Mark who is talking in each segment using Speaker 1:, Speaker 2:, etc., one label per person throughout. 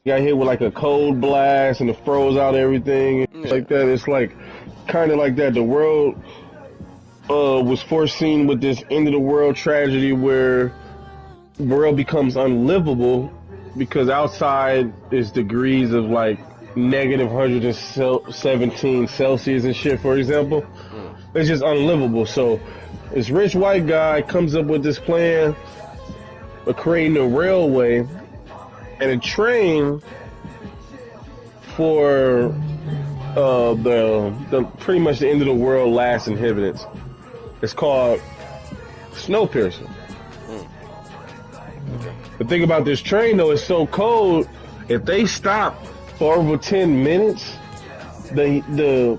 Speaker 1: got hit with like a cold blast and it froze out everything
Speaker 2: Yeah.
Speaker 1: like that. It's like kind of like that. The world was foreseen with this end of the world tragedy where the world becomes unlivable because outside is degrees of like negative 117 Celsius and shit, for example. It's just unlivable. So this rich white guy comes up with this plan of creating a railway and a train for the pretty much the end of the world last inhabitants. It's called Snowpiercer. The thing about this train though, it's so cold. If they stop for over 10 minutes, the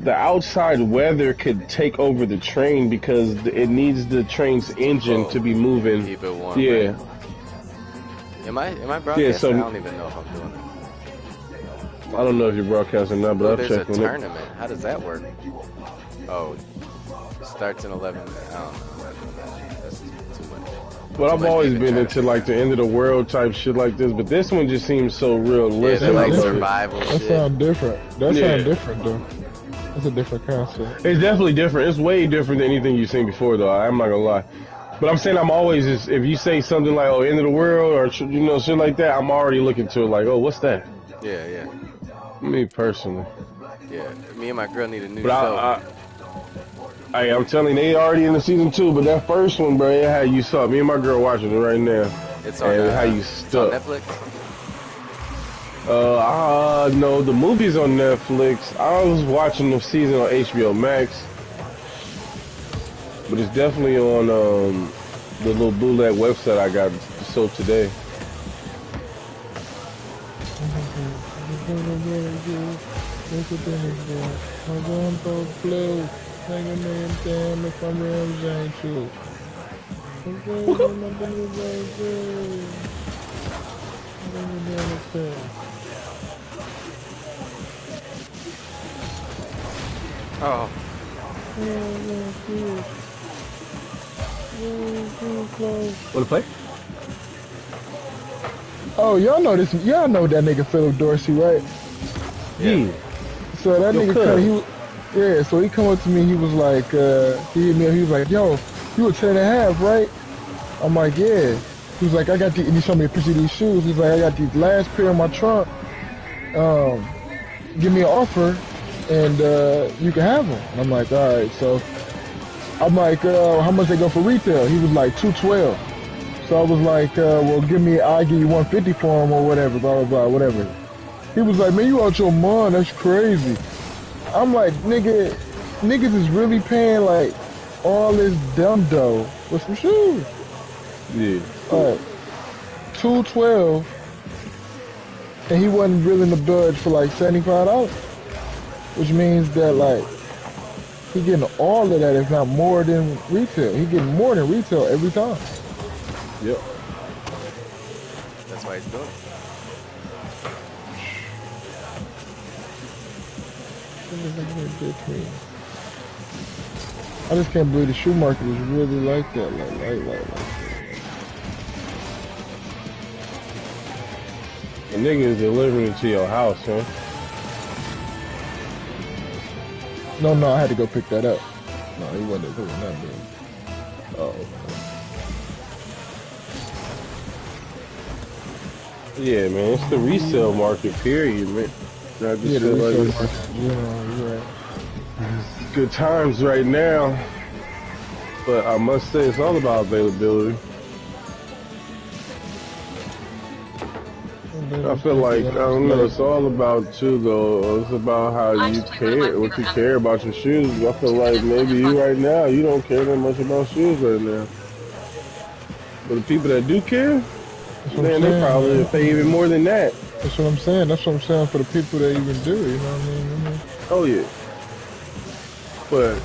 Speaker 1: outside weather could take over the train because it needs the train's engine to be moving.
Speaker 2: Keep it warm.
Speaker 1: Yeah.
Speaker 2: Right? Am I broadcasting?
Speaker 1: Yeah, so
Speaker 2: I don't even know if I'm doing it.
Speaker 1: I don't know if you're broadcasting or not, but I'll
Speaker 2: there's
Speaker 1: check
Speaker 2: a
Speaker 1: on
Speaker 2: tournament. How does that work? Oh, it starts in 11. I don't know. That's too much.
Speaker 1: But I've always been into like the end of the world type shit like this, but this one just seems so realistic.
Speaker 2: Yeah, like survival
Speaker 3: shit. That sounds different. That sounds different though. It's a different concept.
Speaker 1: It's definitely different. It's way different than anything you've seen before though. I'm not gonna lie. But I'm saying I'm always just, if you say something like, oh, end of the world or, you know, shit like that, I'm already looking to it like, oh, what's that?
Speaker 2: Yeah, yeah.
Speaker 1: Me personally.
Speaker 2: Yeah, me and my girl need a new show.
Speaker 1: I'm telling you, they already in the season 2, but that first one, bro, it had you stuck. Me and my girl watching it right now.
Speaker 2: It's on,
Speaker 1: how you stuck.
Speaker 2: It's on Netflix?
Speaker 1: No, the movie's on Netflix. I was watching the season on HBO Max. But it's definitely on the little bootleg website I got sold today.
Speaker 2: Oh.
Speaker 1: Wanna play?
Speaker 3: Oh, y'all know this. Y'all know that nigga Philip Dorsey, right?
Speaker 1: Yeah.
Speaker 3: So that nigga, so he come up to me. He was like, he was like, yo, you were 10.5, right? I'm like, yeah. He was like, I got these, and he showed me a picture of these shoes. He's like, I got these last pair in my trunk. Give me an offer, and you can have them. And I'm like, all right. So I'm like, how much they go for retail? He was like $212. So I was like, well, I'll give you $150 for them or whatever, blah blah blah, whatever. He was like, man, you out your mind? That's crazy. I'm like, niggas is really paying like all this dumb dough for some shoes.
Speaker 1: Yeah.
Speaker 3: Alright. $212, and he wasn't willing to budge for like $75, which means that like he getting all of that, if not more than retail. He getting more than retail every time.
Speaker 1: Yep.
Speaker 2: That's why he's doing it.
Speaker 3: I just can't believe the shoe market is really like that. Like.
Speaker 1: The nigga is delivering it to your house, huh?
Speaker 3: No, I had to go pick that up. No, he wasn't doing that, dude. Oh.
Speaker 1: Yeah, man, it's the resale market, period, man. Not just
Speaker 3: the resale
Speaker 1: like
Speaker 3: market. You're right.
Speaker 1: It's good times right now, but I must say it's all about availability. I feel like, I don't know, it's all about too though. It's about how you care, what you care about your shoes. I feel like maybe you right now, you don't care that much about shoes right now. But the people that do care, man, they probably pay even more than that.
Speaker 3: That's what I'm saying. That's what I'm saying for the people that even do, you know what I mean?
Speaker 1: Oh yeah. But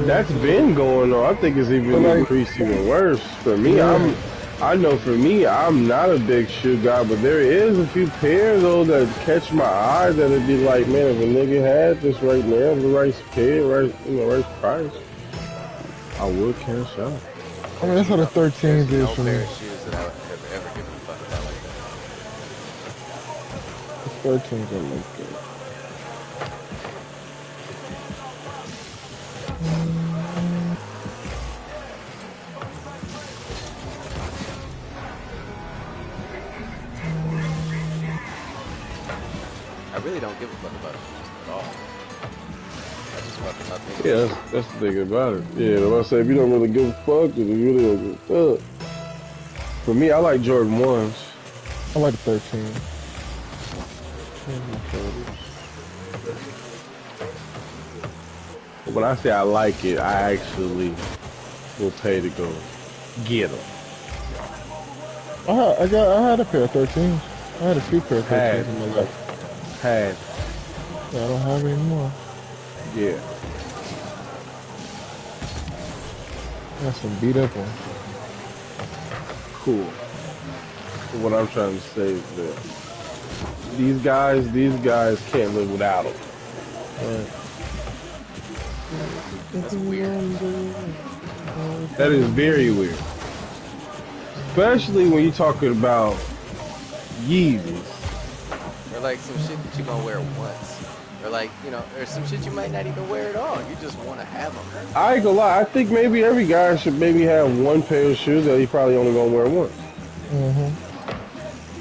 Speaker 1: that's been going on. I think it's even increased even worse. For me, I know for me, I'm not a big shoe guy, but there is a few pairs though that catch my eye that'd be like, man, if a nigga had this right now, the right pair, right price, I would cash out.
Speaker 3: I mean, that's how the 13s is for me.
Speaker 2: There's no pair of shoes that I would have ever given a fuck about like
Speaker 3: 13s are like good.
Speaker 2: I really don't give a fuck about it at all. I just fucking nothing.
Speaker 1: Yeah, that's the thing about it. Yeah, if I say if you don't really give a fuck, then you really don't give a fuck. For me, I like Jordan 1s.
Speaker 3: I like the 13.
Speaker 1: When I say I like it, I actually will pay to go get them.
Speaker 3: I had a pair of 13s. I had a few pair of 13s in my life.
Speaker 1: Had.
Speaker 3: Yeah, I don't have any more.
Speaker 1: Yeah.
Speaker 3: That's some beat up ones.
Speaker 1: Cool. What I'm trying to say is that these guys can't live without them.
Speaker 3: Right.
Speaker 2: That's weird.
Speaker 1: That is very weird. Especially when you're talking about Yeezys.
Speaker 2: Or like some shit that you're gonna wear once. Or like, you know, or some shit you might not even wear at all. You just want to have them.
Speaker 1: I ain't gonna lie, I think maybe every guy should maybe have one pair of shoes that he probably only gonna wear once.
Speaker 3: Mm-hmm.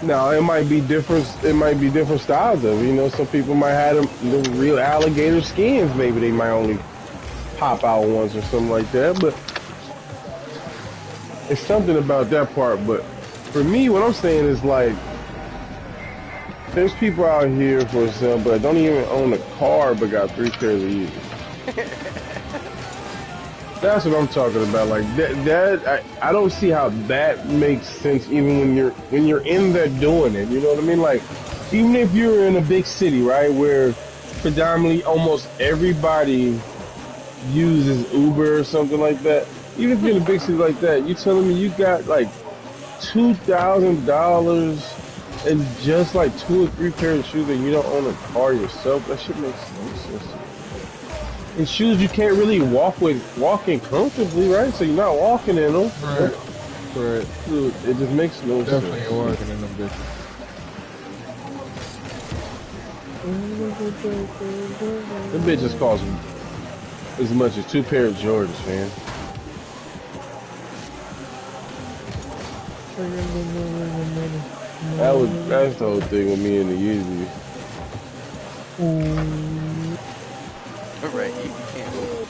Speaker 1: Now it might be different styles of it. You know, some people might have them the real alligator skins, maybe they might only pop out once or something like that, but it's something about that part. But for me, what I'm saying is like, there's people out here, for example, that don't even own a car but got 3 pairs of Yeezys. That's what I'm talking about. Like I don't see how that makes sense even when you're in there doing it. You know what I mean? Like, even if you're in a big city, right, where predominantly almost everybody uses Uber or something like that. Even if you're in a big city like that, you telling me you got like $2,000 and just like 2 or 3 pairs of shoes and you don't own a car yourself? That shit makes no sense. And shoes you can't really walk in comfortably, right? So you're not walking in them.
Speaker 3: Right. Right.
Speaker 1: Dude, it just makes no sense.
Speaker 3: Definitely walking in them bitches.
Speaker 1: Them bitches cost as much as 2 pairs of Jordans, man. That's the whole thing with me and the Yeezys.
Speaker 2: Right, you can't move.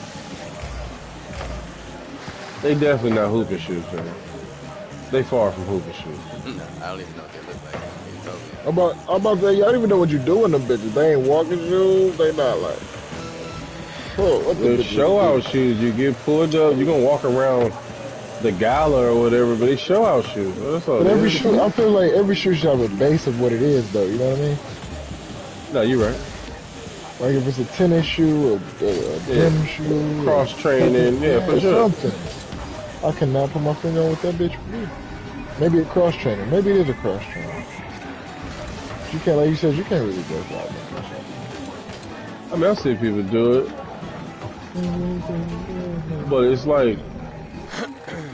Speaker 1: They definitely not hooping shoes, man. They far from hooping shoes.
Speaker 2: No, I don't even know what they look like. You told me.
Speaker 3: I'm about to say, y'all don't even know what you're doing them bitches. They ain't walking shoes. They not like. Oh, what
Speaker 1: The show out shoes, you get pulled up, you're gonna walk around the gala or whatever, but they show out shoes. That's all.
Speaker 3: But every shoe, I feel like every shoe should have a base of what it is, though. You know what I mean?
Speaker 1: No, you're right.
Speaker 3: Like if it's a tennis shoe, a gym shoe,
Speaker 1: Cross training, yeah, for sure.
Speaker 3: Something. I cannot put my finger on what that bitch would be. Maybe a cross trainer. Maybe it is a cross trainer. You can't, like you said, you can't really go out.
Speaker 1: I mean, I see people do it, but it's like,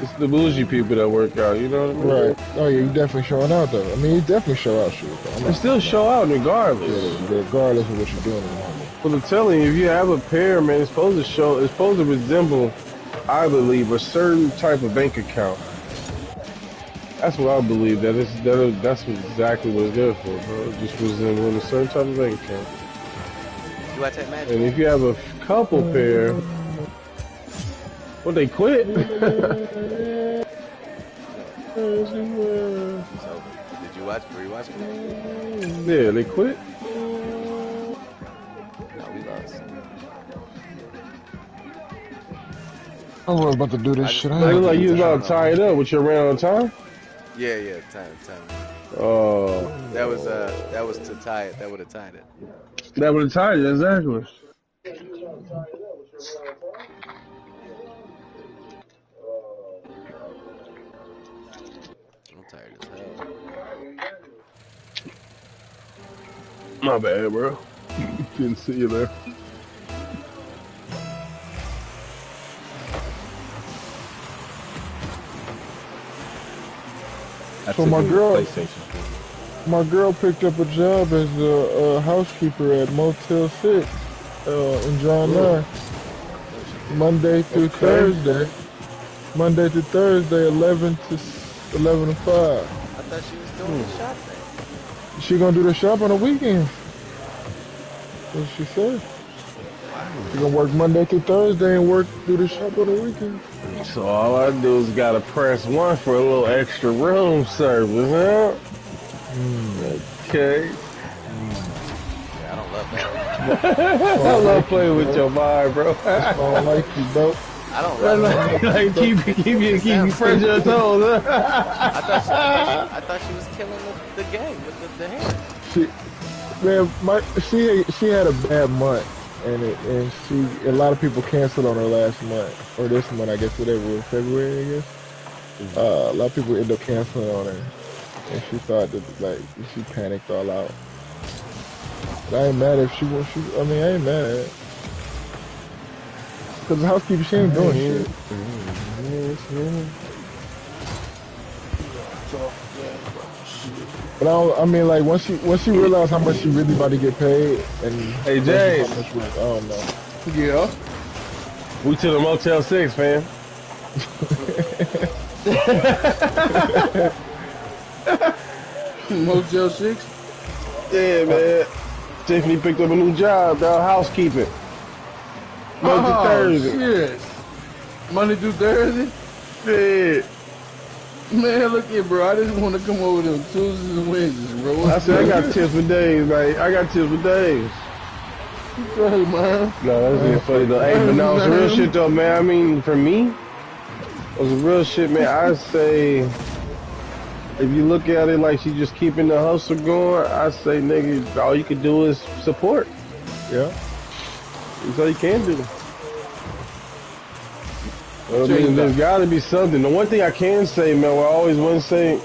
Speaker 1: it's the bougie people that work out, you know what I mean?
Speaker 3: Right. Oh yeah, you definitely showing out though. I mean, you definitely show out shoes.
Speaker 1: They still show out regardless.
Speaker 3: Yeah, regardless of what you're doing in the moment.
Speaker 1: But I'm telling you, if you have a pair, man, it's supposed to resemble, I believe, a certain type of bank account. That's what I believe. That's exactly what it's good for, bro. Just resembling a certain type of bank account.
Speaker 2: Do I take magic?
Speaker 1: And if you have a couple pair, well, they quit.
Speaker 2: So, did you rewatch it?
Speaker 1: Yeah, they quit.
Speaker 2: No, we lost.
Speaker 3: I was about to do this shit.
Speaker 1: It look like you was about to tie it up with your round time.
Speaker 2: Yeah, time.
Speaker 1: Oh.
Speaker 2: That was to tie it. That would have tied it.
Speaker 1: That would have tied it, exactly.
Speaker 2: I'm tired as hell.
Speaker 1: My bad, bro. Didn't see you there.
Speaker 3: So my girl, My girl picked up a job as a housekeeper at Motel 6 in John 9. Monday through Thursday. Monday through Thursday, 11 to 5.
Speaker 2: I thought she was doing the shopping.
Speaker 3: She gonna do the shop on the weekends. That's what she said. She gonna work Monday through Thursday and do the shop on the weekend.
Speaker 1: So all I do is gotta press 1 for a little extra room service, huh? Okay.
Speaker 2: Yeah, I don't love that.
Speaker 1: I love playing with your mind, bro.
Speaker 3: I don't like you, bro.
Speaker 2: I don't love that.
Speaker 1: Like keep you fresh your toes, huh?
Speaker 2: I thought she was killing the game with the hair.
Speaker 3: She had a bad month, and a lot of people canceled on her last month or this month, I guess, whatever it was, February, I guess. A lot of people ended up canceling on her, and she thought that she panicked all out. But I ain't mad if she wants. I ain't mad at it. Cause the housekeeper, she ain't doing shit. But once she realized how much she really about to get paid, and
Speaker 1: hey Jay,
Speaker 3: I don't know.
Speaker 4: Yeah.
Speaker 1: We to the Motel 6, fam.
Speaker 4: Motel 6?
Speaker 1: Yeah, man. Tiffany picked up a new job, dog, housekeeping. Monday through Thursday.
Speaker 4: Shit. Monday through Thursday?
Speaker 1: Yeah.
Speaker 4: Man, look here, bro. I just want to come over them Tuesdays and Wednesdays, bro.
Speaker 1: I said I got tips for days, man. I got tips for days.
Speaker 4: Hey, man.
Speaker 1: No, that's just funny though. Hey, but no, it's real shit though, man. I mean, for me, it was real shit, man. I say, if you look at it like she's just keeping the hustle going, I say, nigga, all you can do is support.
Speaker 3: Yeah.
Speaker 1: That's all you can do. I mean, there's got to be something. The one thing I can say, man, what I always want to say,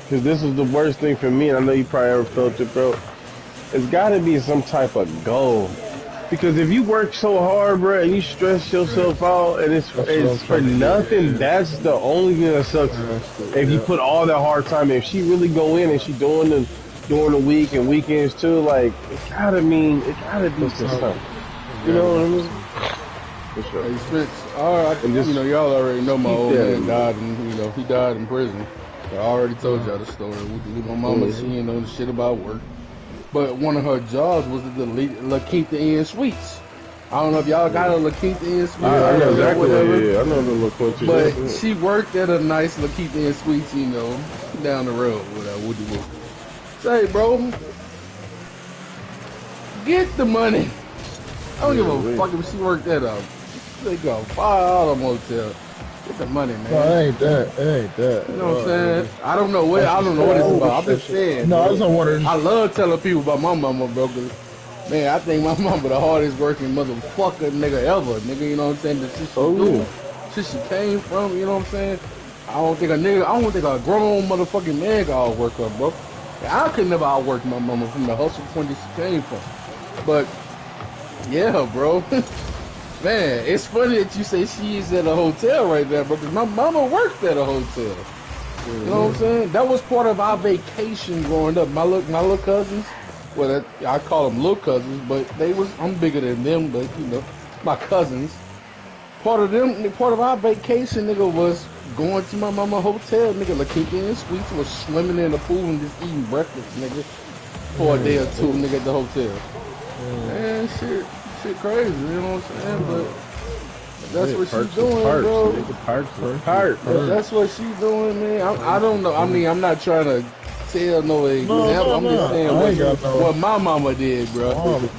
Speaker 1: because this is the worst thing for me, and I know you probably ever felt it, bro. It's got to be some type of goal. Because if you work so hard, bro, and you stress yourself out, and it's for nothing, that's the only thing that sucks. If you put all that hard time in, if she really go in and she during the week and weekends too, like, it gotta be something. You know what I mean? For sure.
Speaker 4: Hey, Spence, y'all already know my old man died, and he died in prison. I already told y'all the story. My mama, she ain't know shit about work. But one of her jobs was at the La Quinta Inn Suites. I don't know if y'all got a La Quinta Inn Suites.
Speaker 1: I know exactly. Yeah, I know the La Quinta.
Speaker 4: But she worked at a nice La Quinta Inn Suites, down the road. Whatever. Say, bro, get the money. I don't give a fuck if she worked at a $5 motel. Get the money, man.
Speaker 3: No, it ain't that.
Speaker 4: You know what I'm saying? I don't know what it's about. I'm just saying.
Speaker 3: No, I just don't want to.
Speaker 4: I love telling people about my mama, bro. Cause, man, I think my mama the hardest working motherfucker nigga ever. Nigga, you know what I'm saying? The shit she do, shit she came from. You know what I'm saying? I don't think a grown motherfucking man can outwork her, bro. I could never outwork my mama from the hustle point that she came from. But yeah, bro. Man, it's funny that you say she's at a hotel right now, bro, because my mama worked at a hotel. You know what I'm saying? That was part of our vacation growing up. My little cousins, well, I call them little cousins, but I'm bigger than them, but, my cousins. Part of our vacation, nigga, was going to my mama hotel, nigga, La Quinta Inn Suites, was swimming in the pool and just eating breakfast, nigga, for a day or two, nigga, at the hotel. Man, shit crazy, you know what I'm saying? But that's what she's doing, bro. That's what she's doing, man. I don't know. I mean, I'm not trying to tell no example. I'm just saying what my mama did, bro.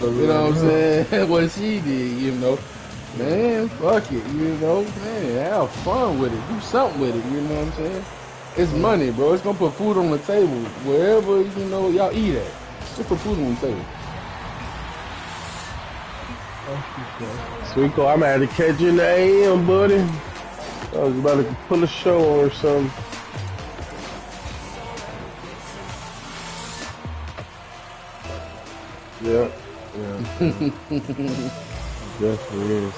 Speaker 4: You know what I'm saying? What she did, Man, fuck it, man. Have fun with it. Do something with it, you know what I'm saying? It's money, bro. It's gonna put food on the table wherever, y'all eat at. Just put food on the table.
Speaker 1: Sweetco, I'm gonna have to catch you in the AM, buddy. I was about to pull a show or something. Yeah. Definitely is.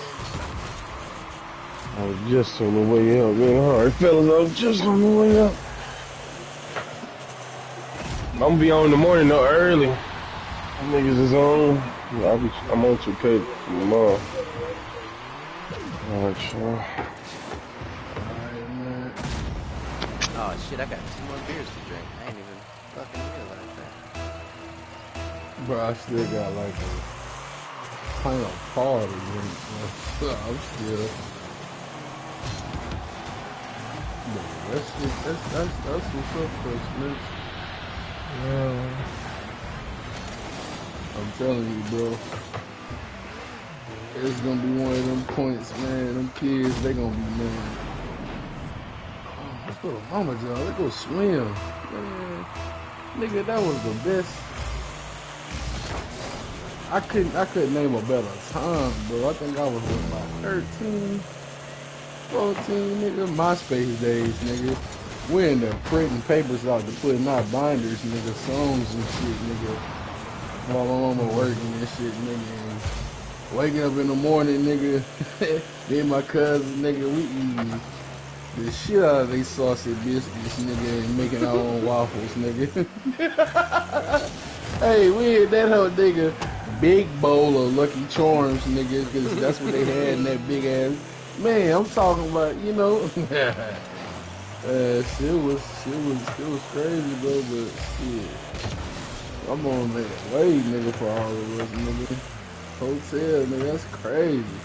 Speaker 1: I was just on the way up, man. Alright, fellas, I was just on the way up. gonna be on in the morning though, early. Niggas is on. I'm on 2K tomorrow. Alright, sure.
Speaker 4: Alright, man.
Speaker 2: Oh shit, I got 2 more beers to drink. I ain't even fucking realize that.
Speaker 4: Bro, I still got like a pint of Paul to drink, bro. I'm still. Bro, that's what's up, Chris.
Speaker 3: Yeah.
Speaker 4: I'm telling you, bro. It's gonna be one of them points, man. Them kids, they gonna be mad. Oh, let's go to Mama John. Let's go swim. Man, nigga, that was the best. I couldn't name a better time, bro. I think I was about 13, 14, nigga. MySpace days, nigga. We in there printing papers out to put in our binders, nigga. Songs and shit, nigga. While my mama working and shit, nigga. And waking up in the morning, nigga. Me and my cousin, nigga, we eating the shit out of these sausage biscuits, nigga, and making our own waffles, nigga. Hey, we had that whole nigga big bowl of Lucky Charms, nigga, because that's what they had in that big ass. Man, I'm talking about, you know. Shit was crazy, bro, but shit. I'm on that way, nigga, for all of us, nigga. Hotel, nigga, that's crazy.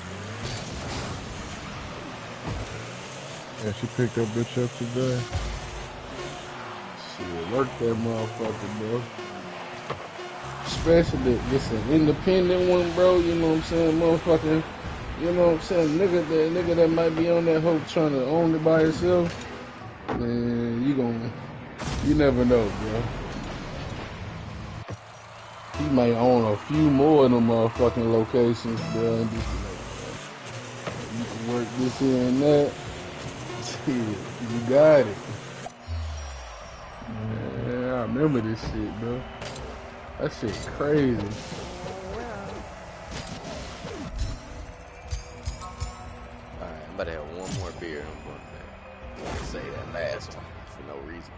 Speaker 3: Yeah, she picked that bitch up today.
Speaker 4: Shit, work that motherfucker, bro. Especially if it's an independent one, bro, you know what I'm saying, motherfucker. You know what I'm saying, nigga that might be on that hoe trying to own it by himself. Man, you never know, bro. He might own a few more of them motherfucking locations, bro, and just be like, you can work this here and that. Shit, you got it. Man, I remember this shit, bro. That shit crazy.
Speaker 2: Alright, I'm about to have 1 more beer. I'm going back. I'm going to say that last one for no reason.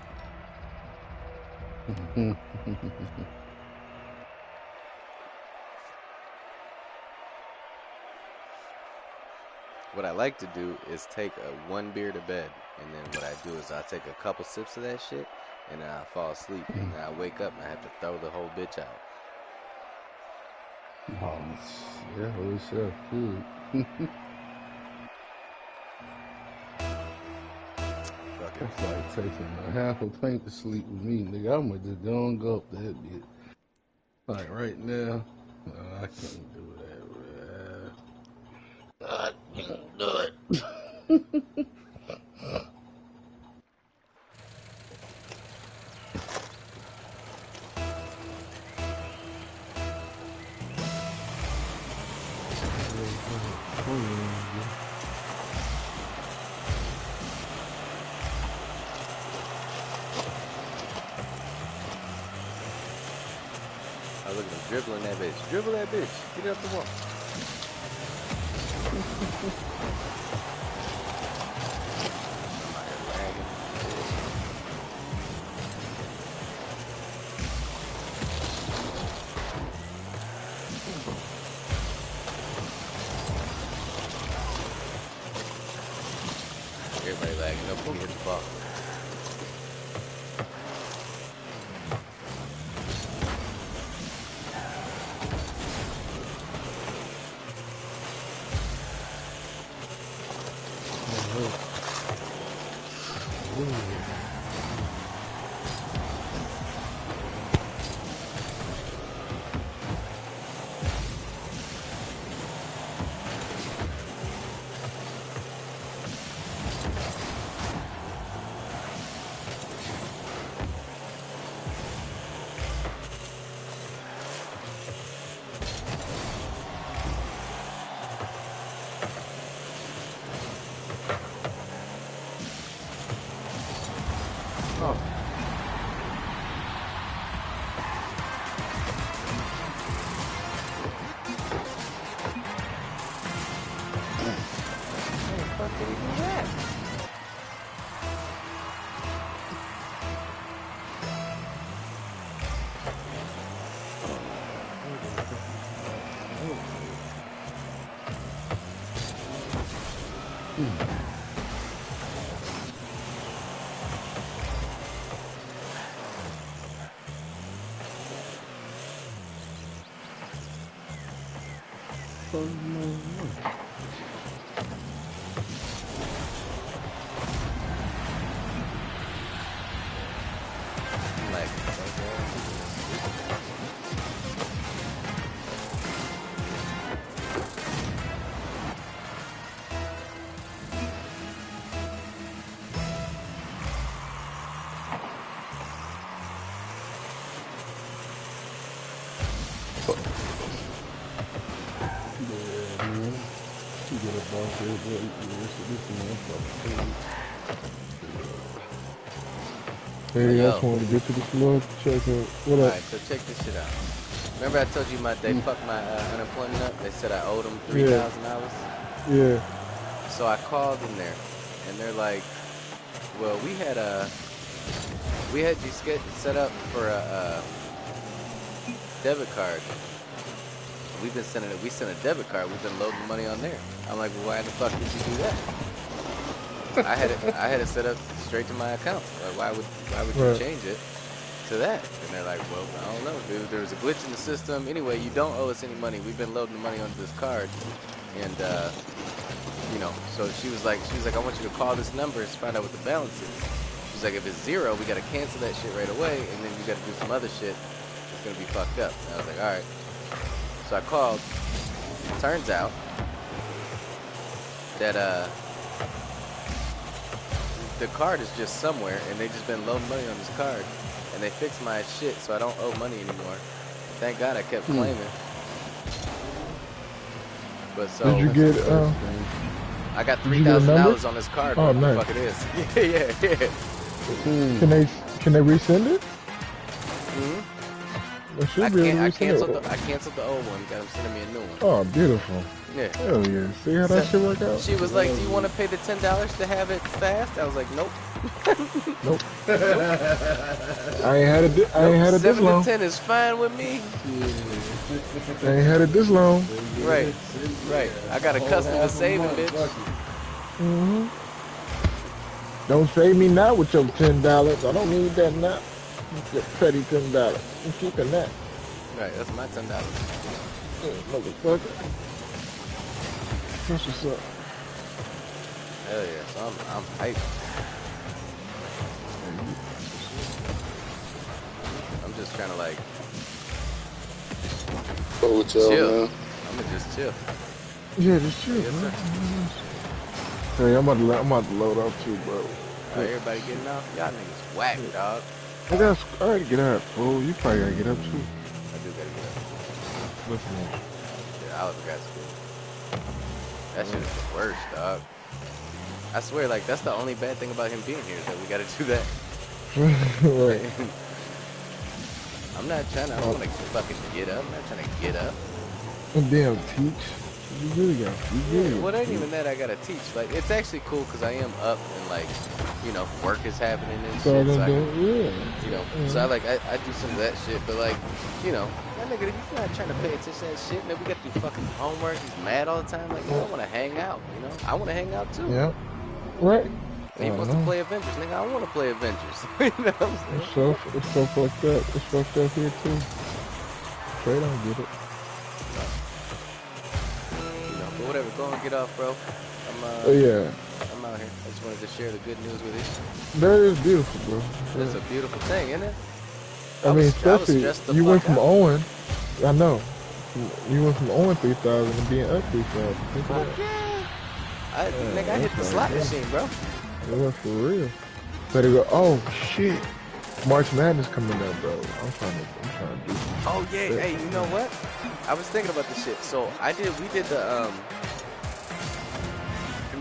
Speaker 2: What I like to do is take 1 beer to bed, and then what I do is I take a couple sips of that shit, and then I fall asleep, and then I wake up and I have to throw the whole bitch out.
Speaker 4: Oh, yeah, holy shit, dude. That's like taking a half a pint to sleep with me, nigga. I'ma just go up that bitch. Like right now, no, I can't do that, man. I can't do it.
Speaker 2: I look at him dribbling that bitch. Dribble that bitch. Get it up the wall. I'm out here lagging. Everybody lagging. Nobody hit the ball.
Speaker 3: Hey, I just wanted to get to the floor to check it. What up?
Speaker 2: Alright, so check this shit out. Remember I told you they fucked my unemployment up? They said I owed them $3,000?
Speaker 3: Yeah.
Speaker 2: So I called in there, and they're like, well, we had you set up for a debit card. We sent a debit card. We've been loading money on there. I'm like, well, why the fuck did you do that? I had it set up straight to my account. Like, why would you change it to that? And they're like, well, I don't know, dude. There was a glitch in the system. Anyway, you don't owe us any money. We've been loading the money onto this card, and so she was like, I want you to call this number and find out what the balance is. She's like, if it's zero, we gotta cancel that shit right away, and then you gotta do some other shit. It's gonna be fucked up. And I was like, all right. So I called. Turns out that the card is just somewhere, and they just been loading money on this card, and they fixed my shit, so I don't owe money anymore. Thank God I kept claiming. But so
Speaker 3: did you get?
Speaker 2: I got $3,000 on this card.
Speaker 3: Oh,
Speaker 2: nice. What the fuck it is? yeah.
Speaker 3: Can they resend it?
Speaker 2: Mm-hmm.
Speaker 3: They should be able to resend it.
Speaker 2: I canceled the old one. Got them sending me a new one.
Speaker 3: Oh, beautiful.
Speaker 2: Yeah.
Speaker 3: Hell yeah. See how that shit work out?
Speaker 2: She was like, do you want to pay the $10 to have it fast? I was like, nope.
Speaker 3: Nope. I ain't had it this long.
Speaker 2: 7 to 10 is fine with me.
Speaker 3: I ain't had it this long.
Speaker 2: Right. I got accustomed to saving, bitch.
Speaker 3: Mm-hmm. Don't save me now with your $10. I don't need that now. Your petty $10. I'm keeping that.
Speaker 2: Right, that's my $10.
Speaker 3: Motherfucker. That's what's up.
Speaker 2: Hell yeah, so I'm hyped. I'm just trying to like chill. I'm gonna just chill.
Speaker 3: Yeah, just chill.
Speaker 2: Yes, sir.
Speaker 3: Hey, I'm about to load up too, bro.
Speaker 2: Everybody getting off? Y'all niggas whack, dog.
Speaker 3: I gotta get up, fool. You probably gotta get up too.
Speaker 2: I do gotta get up.
Speaker 3: Listen,
Speaker 2: Yeah, I was got school. That shit is the worst, dog. I swear, like, that's the only bad thing about him being here is that we gotta do that.
Speaker 3: right.
Speaker 2: I don't wanna fucking get up. I'm not trying to get up.
Speaker 3: And damn, teach. You really got.
Speaker 2: Well, it ain't even that I gotta teach. Like, it's actually cool because I am up and like, work is happening and shit. So so I do some of that shit. But like, that nigga, he's not trying to pay attention to that shit. And then we got to do fucking homework. He's mad all the time. Like, I want to hang out. I want to hang out too.
Speaker 3: Yeah. Right.
Speaker 2: And he wants to play Avengers. Nigga, I want to play Avengers. You know what I'm saying?
Speaker 3: It's so fucked up. It's fucked up here too. Trey don't get it.
Speaker 2: But whatever, go and get off, bro. I'm out here. I just wanted to share the good news with you.
Speaker 3: That is beautiful, bro.
Speaker 2: It's a beautiful thing, isn't it?
Speaker 3: I mean, especially you went from owing. I know. You went from owing 3,000 to being up 3,000.
Speaker 2: Fuck yeah! I hit the slot machine, bro.
Speaker 3: It went for real. Better go. Oh shit! March Madness coming up, bro. I'm trying to do.
Speaker 2: Oh yeah, hey, you know what? I was thinking about this shit. So we did the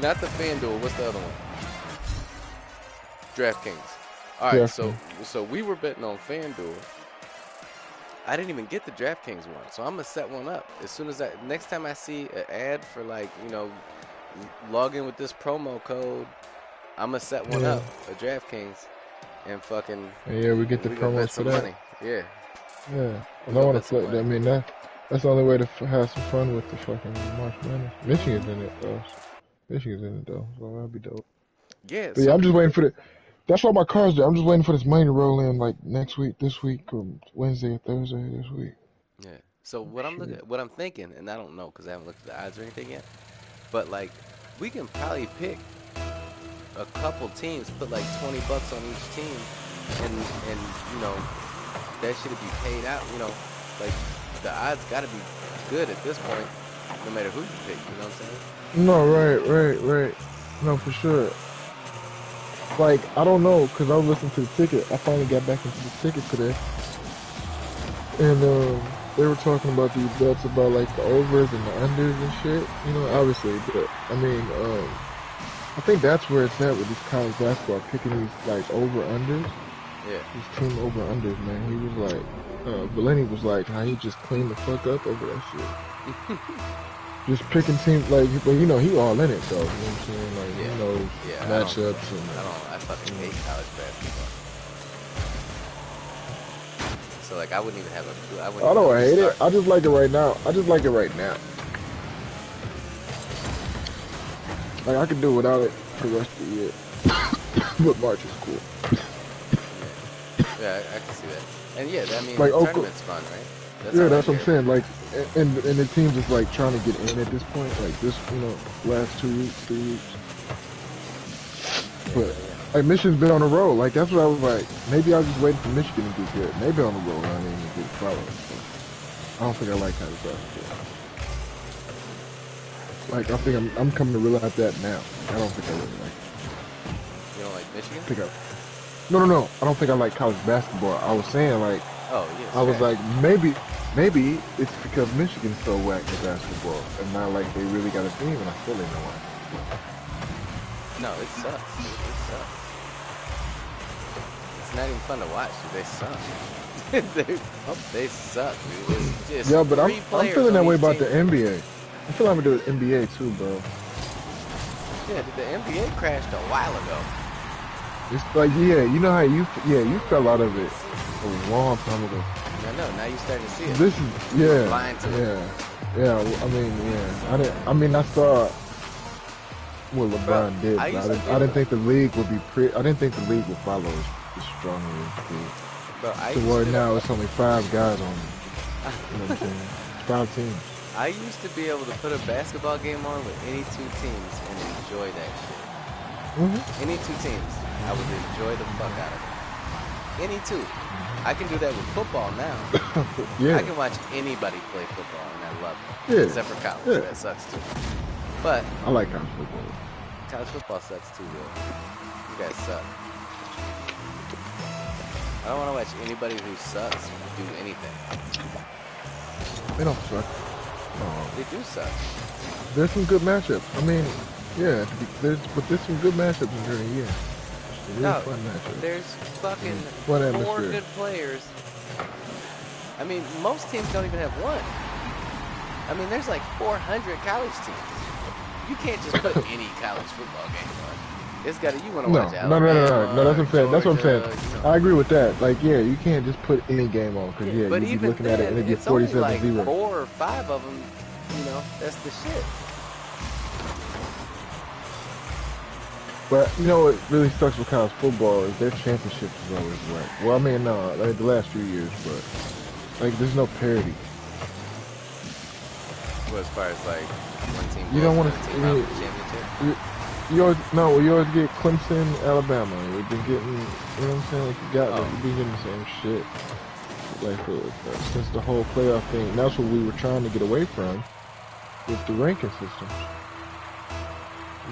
Speaker 2: not the FanDuel. What's the other one? DraftKings. All right, so we were betting on FanDuel. I didn't even get the DraftKings one, so I'm gonna set one up as soon as next time I see an ad for log in with this promo code. I'm gonna set one up for DraftKings and fucking.
Speaker 3: Yeah, we get the promos for that.
Speaker 2: Money. Yeah.
Speaker 3: Yeah, I don't want to flip that. I mean, that's the only way to have some fun with the fucking March Madness. Michigan's in it though. Michigan's in it though, so that'll be dope.
Speaker 2: Yeah.
Speaker 3: But yeah, I'm just waiting for the. That's why my car's there. I'm just waiting for this money to roll in like next week, this week, or Wednesday or Thursday this week.
Speaker 2: Yeah. So what I'm
Speaker 3: Shit.
Speaker 2: what I'm thinking, and I don't know because I haven't looked at the odds or anything yet, but like we can probably pick a couple teams, put like $20 on each team, and you know that should be paid out. You know, like the odds got to be good at this point, no matter who you pick. You know what I'm saying?
Speaker 3: No, right. No, for sure. Like, I don't know, because I was listening to the ticket. I finally got back into the ticket today. And they were talking about these bets about, like, the overs and the unders and shit. You know, obviously. But, I mean, I think that's where it's at with this college basketball, picking these, like, over-unders.
Speaker 2: Yeah.
Speaker 3: These team over-unders, man. He was like, Valeni was like, how he just cleaned the fuck up over that shit. Just picking teams, like, but you know, he all in it, though. You know what I'm saying? Like,
Speaker 2: Yeah.
Speaker 3: he knows matchups and...
Speaker 2: I fucking hate college basketball. So, like, I wouldn't even have a...
Speaker 3: I don't hate it. I just like it right now. Like, I could do without it for the rest of the year. But March is cool.
Speaker 2: Yeah, I can see that. And yeah, I mean,
Speaker 3: like,
Speaker 2: the tournament's fun, right?
Speaker 3: That's what I'm saying. Like, and the team's just like trying to get in at this point. Like this, you know, last 2 weeks, 3 weeks. But like Michigan's been on a roll. Like that's what I was like. Maybe I was just waiting for Michigan to get good. Maybe on the roll, I didn't even get followed. I don't think I like college basketball. Like I think I'm coming to realize that now. I don't think I really like it.
Speaker 2: You don't like Michigan?
Speaker 3: No. I don't think I like college basketball. I was saying like.
Speaker 2: Oh, yes.
Speaker 3: I was like, maybe it's because Michigan's so whack at basketball, and now like they really got a team, and I still ain't know why.
Speaker 2: No, it sucks. It sucks. It's not even fun to watch, dude. They suck. they suck, dude. It's just
Speaker 3: yeah, but I'm feeling that way about the NBA. I feel like I'm doing NBA too, bro.
Speaker 2: Yeah, dude, the NBA crashed a while ago.
Speaker 3: It's like, yeah, you know how you fell out of it a long time ago.
Speaker 2: I know. Now you starting to see it.
Speaker 3: This is I mean, I saw what LeBron did. I didn't think the league would be I didn't think the league would follow as strongly as it did.
Speaker 2: Bro,
Speaker 3: to where now it's only 5 guys on it. You know what I'm saying? It's 5 teams.
Speaker 2: I used to be able to put a basketball game on with any 2 teams and enjoy that shit. Any 2 teams, I would enjoy the fuck out of it. Any 2. I can do that with football now. I can watch anybody play football and I love it.
Speaker 3: Yeah.
Speaker 2: Except for college. That sucks too. But
Speaker 3: I like college football.
Speaker 2: College football sucks too, though. You guys suck. I don't want to watch anybody who sucks do anything.
Speaker 3: They don't suck.
Speaker 2: They do suck.
Speaker 3: There's some good matchups. I mean, yeah, there's some good matchups during the year. Really fun matchups.
Speaker 2: There's fucking
Speaker 3: fun
Speaker 2: 4 good players. I mean, most teams don't even have 1. I mean, there's like 400 college teams. You can't just put any college football game on. It's got to, you want to watch Alabama.
Speaker 3: No, that's what I'm saying. That's what I'm saying.
Speaker 2: You know.
Speaker 3: I agree with that. Like, yeah, you can't just put any game on because
Speaker 2: but
Speaker 3: you'd be looking
Speaker 2: then,
Speaker 3: at it and it'd be 47-0.
Speaker 2: Only like 4 or 5 of them, you know, that's the shit.
Speaker 3: But you know what really sucks with college football is their championships is always whack. Well, I mean, no, like the last few years, but like there's no parity.
Speaker 2: Well, as far as like one team,
Speaker 3: you don't want to.
Speaker 2: championship.
Speaker 3: You always get Clemson, Alabama. You've been getting, you know what I'm saying? Like you've been getting the same shit. Like since the whole playoff thing. And that's what we were trying to get away from with the ranking system.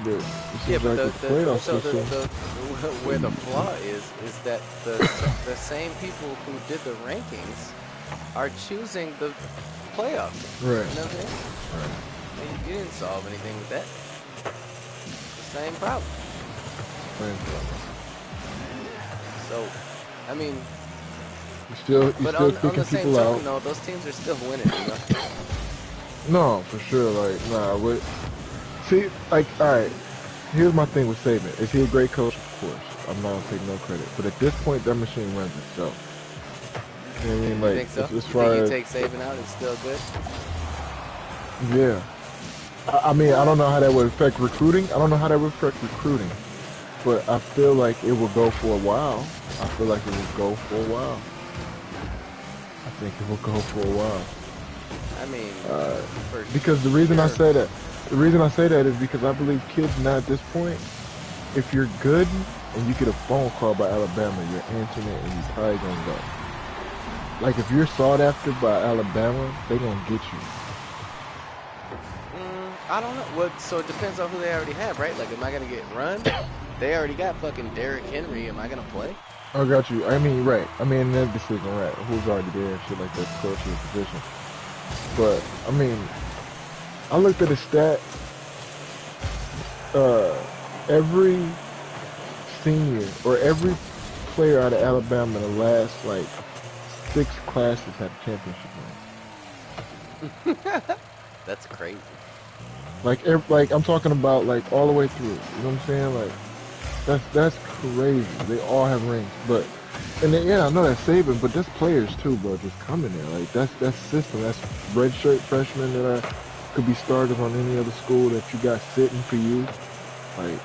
Speaker 3: But
Speaker 2: where the flaw is that the same people who did the rankings are choosing the playoffs.
Speaker 3: Right.
Speaker 2: You know what I'm saying?
Speaker 3: Right.
Speaker 2: And you didn't solve anything with that. The same problem. So, I mean,
Speaker 3: you're still picking people out.
Speaker 2: No, those teams are still winning. You know?
Speaker 3: No, for sure. Like, nah. See, like, all right. Here's my thing with Saban. Is he a great coach? Of course. I'm not gonna take no credit. But at this point, that machine runs itself. You know what I mean? Like,
Speaker 2: you think so?
Speaker 3: as far as
Speaker 2: you take Saban out, it's still good.
Speaker 3: Yeah. I mean, I don't know how that would affect recruiting. I don't know how that would affect recruiting, but I feel like it will go for a while. I feel like it will go for a while. I think it will go for a while.
Speaker 2: I mean, for
Speaker 3: Because the reason I
Speaker 2: sure.
Speaker 3: say that, is because I believe kids now at this point, if you're good and you get a phone call by Alabama, you're answering it and you're probably gonna go. Like if you're sought after by Alabama, they're gonna get you.
Speaker 2: I don't know. Well, so it depends on who they already have, right? Like, am I gonna get run? They already got fucking Derrick Henry. Am I gonna play?
Speaker 3: I got you. I mean, right. I mean, that decision, right? Who's already there and shit like that, coach your position. But I mean, I looked at the stat. Every senior or every player out of Alabama in the last like 6 classes had a championship ring.
Speaker 2: That's crazy.
Speaker 3: Like I'm talking about like all the way through. You know what I'm saying? Like that's crazy. They all have rings, but and then, yeah, I know that's Saban, but that's players too, bro. Just coming there, like that's system. That's redshirt freshmen that could be starters on any other school that you got sitting for you. Like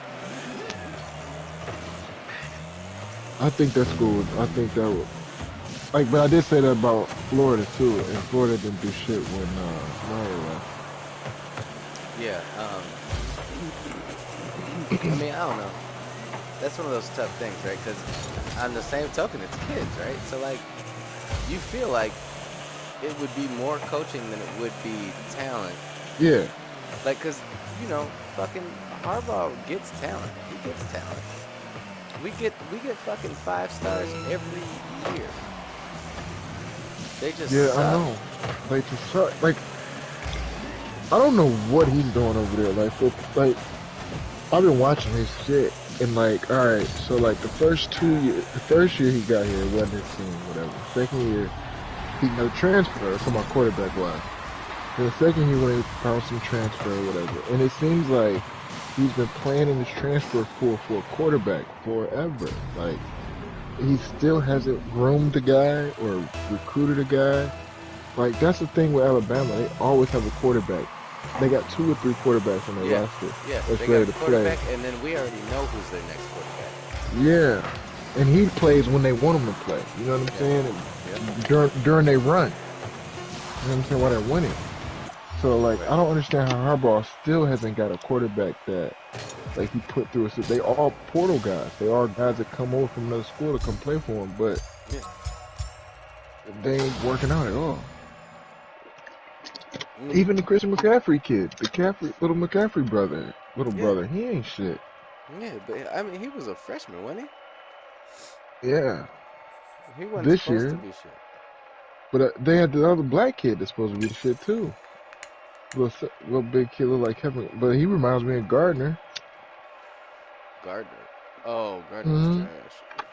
Speaker 3: I think that's cool. I think that would like, but I did say that about Florida too, and Florida didn't do shit when Mario left.
Speaker 2: Yeah. I mean, I don't know. That's one of those tough things, right? Because on the same token, it's kids, right? So like, you feel like it would be more coaching than it would be talent.
Speaker 3: Yeah.
Speaker 2: Like, cause you know, fucking Harbaugh gets talent. He gets talent. We get fucking 5 stars every year. They just
Speaker 3: Yeah,
Speaker 2: suck.
Speaker 3: I know. They just suck. Like, I don't know what he's doing over there. Like, I've been watching his shit, and like, all right, so like the first year he got here wasn't his team, whatever. Second year, he got a transfer. From my quarterback wise. Then the second year when he found some transfer or whatever, and it seems like he's been planning this transfer for a quarterback forever. Like, he still hasn't groomed a guy or recruited a guy. Like, that's the thing with Alabama. They always have a quarterback. They got 2 or 3 quarterbacks on their roster
Speaker 2: Yeah,
Speaker 3: that's
Speaker 2: they
Speaker 3: ready
Speaker 2: got a
Speaker 3: to
Speaker 2: quarterback,
Speaker 3: play.
Speaker 2: and then we already know who's their next quarterback.
Speaker 3: Yeah. And he plays when they want him to play. You know what I'm saying? And during they run. You know what I'm saying? While they're winning. So, like,
Speaker 2: Right.
Speaker 3: I don't understand how Harbaugh still hasn't got a quarterback that, like, he put through. So they all portal guys. They are guys that come over from another school to come play for him, but they ain't working out at all. Even the Christian McCaffrey kid, little McCaffrey brother, he ain't shit.
Speaker 2: Yeah, but I mean, he was a freshman, wasn't he?
Speaker 3: Yeah.
Speaker 2: He wasn't
Speaker 3: This
Speaker 2: supposed to
Speaker 3: year.
Speaker 2: be shit.
Speaker 3: But they had the other black kid that's supposed to be the shit too. Little big kid look like Kevin, but he reminds me of Gardner.
Speaker 2: Gardner. Oh, Gardner's trash.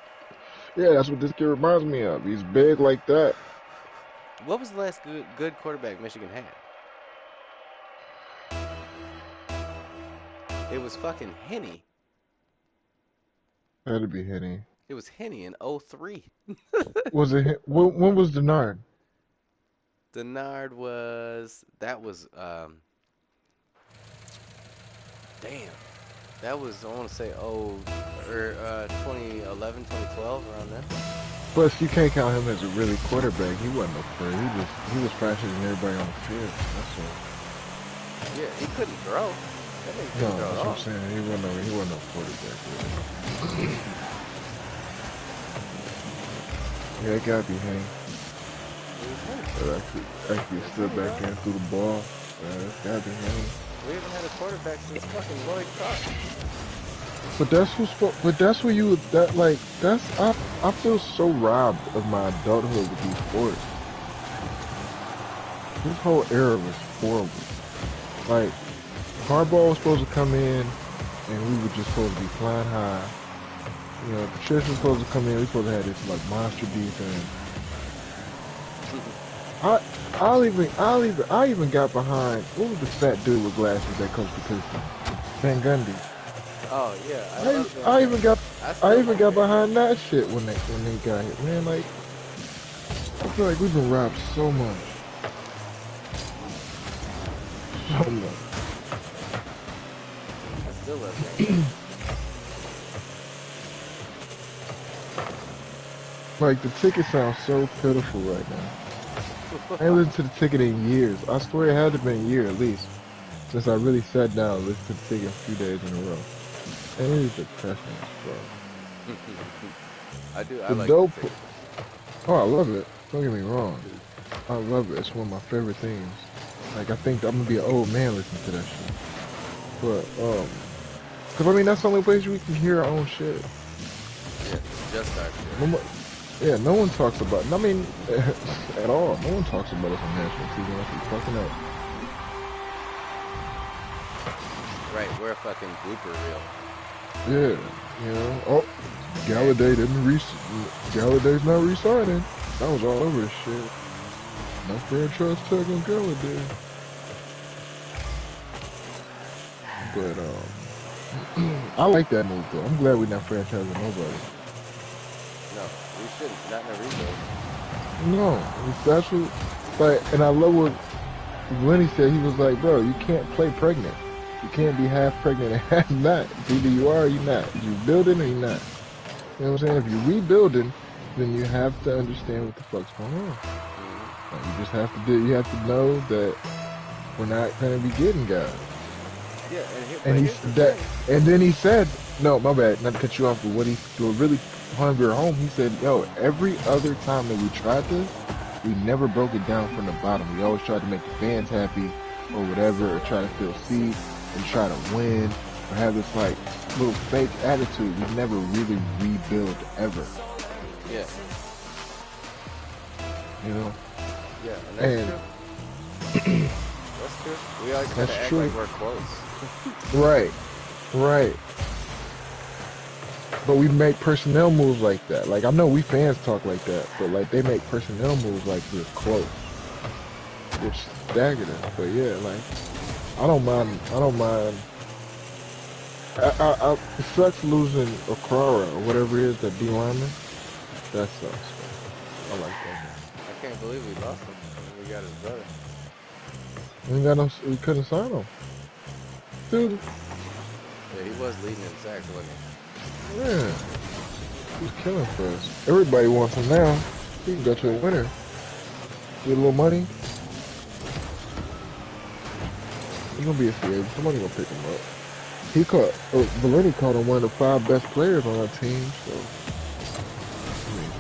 Speaker 3: Yeah, that's what this kid reminds me of. He's big like that.
Speaker 2: What was the last good quarterback Michigan had? It was fucking Henny.
Speaker 3: That'd be Henny.
Speaker 2: It was Henny in 03.
Speaker 3: Was it? When was Denard?
Speaker 2: Denard was damn. That was, I want to say, 2011, 2012, around there.
Speaker 3: Plus, you can't count him as a really quarterback. He wasn't no player. He was faster than everybody on the field. That's all.
Speaker 2: Yeah, he couldn't throw. That nigga couldn't throw
Speaker 3: That's
Speaker 2: at
Speaker 3: what
Speaker 2: all.
Speaker 3: I'm saying. He wasn't no quarterback. Really. Yeah, it gotta be Henny. Actually stood back in through the ball. It's gotta be Henny.
Speaker 2: We haven't had a quarterback since fucking Lloyd Carr.
Speaker 3: But that's where I feel so robbed of my adulthood with these sports. This whole era was horrible. Like, Harbaugh was supposed to come in and we were just supposed to be flying high. You know, Patricia was supposed to come in, we were supposed to have this like monster defense. I even got behind, what was the fat dude with glasses that coached the Pistons? Van Gundy.
Speaker 2: Oh yeah,
Speaker 3: I even got behind that shit when they got hit. Man, like, I feel like we've been robbed so much. So much.
Speaker 2: still love Game.
Speaker 3: Like, the ticket sounds so pitiful right now. I ain't listened to the ticket in years. I swear it had to have been a year at least. Since I really sat down and listened to the ticket a few days in a row. And it is depressing as fuck.
Speaker 2: I do. I
Speaker 3: The
Speaker 2: like
Speaker 3: dope.
Speaker 2: the ticket.
Speaker 3: Oh, I love it. Don't get me wrong. I love it. It's one of my favorite things. Like, I think I'm gonna be an old man listening to that shit. But, cause I mean, that's the only place we can hear our own shit.
Speaker 2: Yeah, just our shit.
Speaker 3: Yeah, no one talks about, I mean, at all. No one talks about us on national TV unless we fucking up.
Speaker 2: Right, we're a fucking blooper reel.
Speaker 3: Yeah, you know. Oh, Galladay Galladay's not re-signing. I was all over this shit. No franchise tag on Galladay. But, I like that move though. I'm glad we're not franchising nobody.
Speaker 2: No, we shouldn't. Not in a rebuild.
Speaker 3: No, that's what, like, and I love what Lenny said. He was like, bro, you can't play pregnant. You can't be half pregnant and half not. It's either you are or you're not. You building or you're not. You know what I'm saying? If you're rebuilding, then you have to understand what the fuck's going on. Like, you just have to you have to know that we're not going to be getting guys.
Speaker 2: Yeah,
Speaker 3: and then he said, no, my bad, not to cut you off, but what really hammered home, he said, yo, every other time that we tried this, we never broke it down from the bottom. We always tried to make the fans happy or whatever, or try to fill seats and try to win, or have this like little fake attitude. We never really rebuild ever.
Speaker 2: Yeah.
Speaker 3: You know?
Speaker 2: Yeah, and that's true. That's true. We always kind of act like we're close.
Speaker 3: Right. But we make personnel moves like that. Like, I know we fans talk like that, but like they make personnel moves like we're close, which staggered us. But yeah, like I don't mind. It sucks losing Okara or whatever it is, that D lineman. That sucks. I like that man.
Speaker 2: I can't believe we lost him. We got his brother.
Speaker 3: We couldn't sign him, dude.
Speaker 2: Yeah, he was leading in sacks, wasn't he?
Speaker 3: Yeah, he's killing for us. Everybody wants him now. He can go to a winner. Get a little money. He's gonna be a free agent. Somebody gonna pick him up. Valenti called him one of the 5 best players on our team. So, I mean,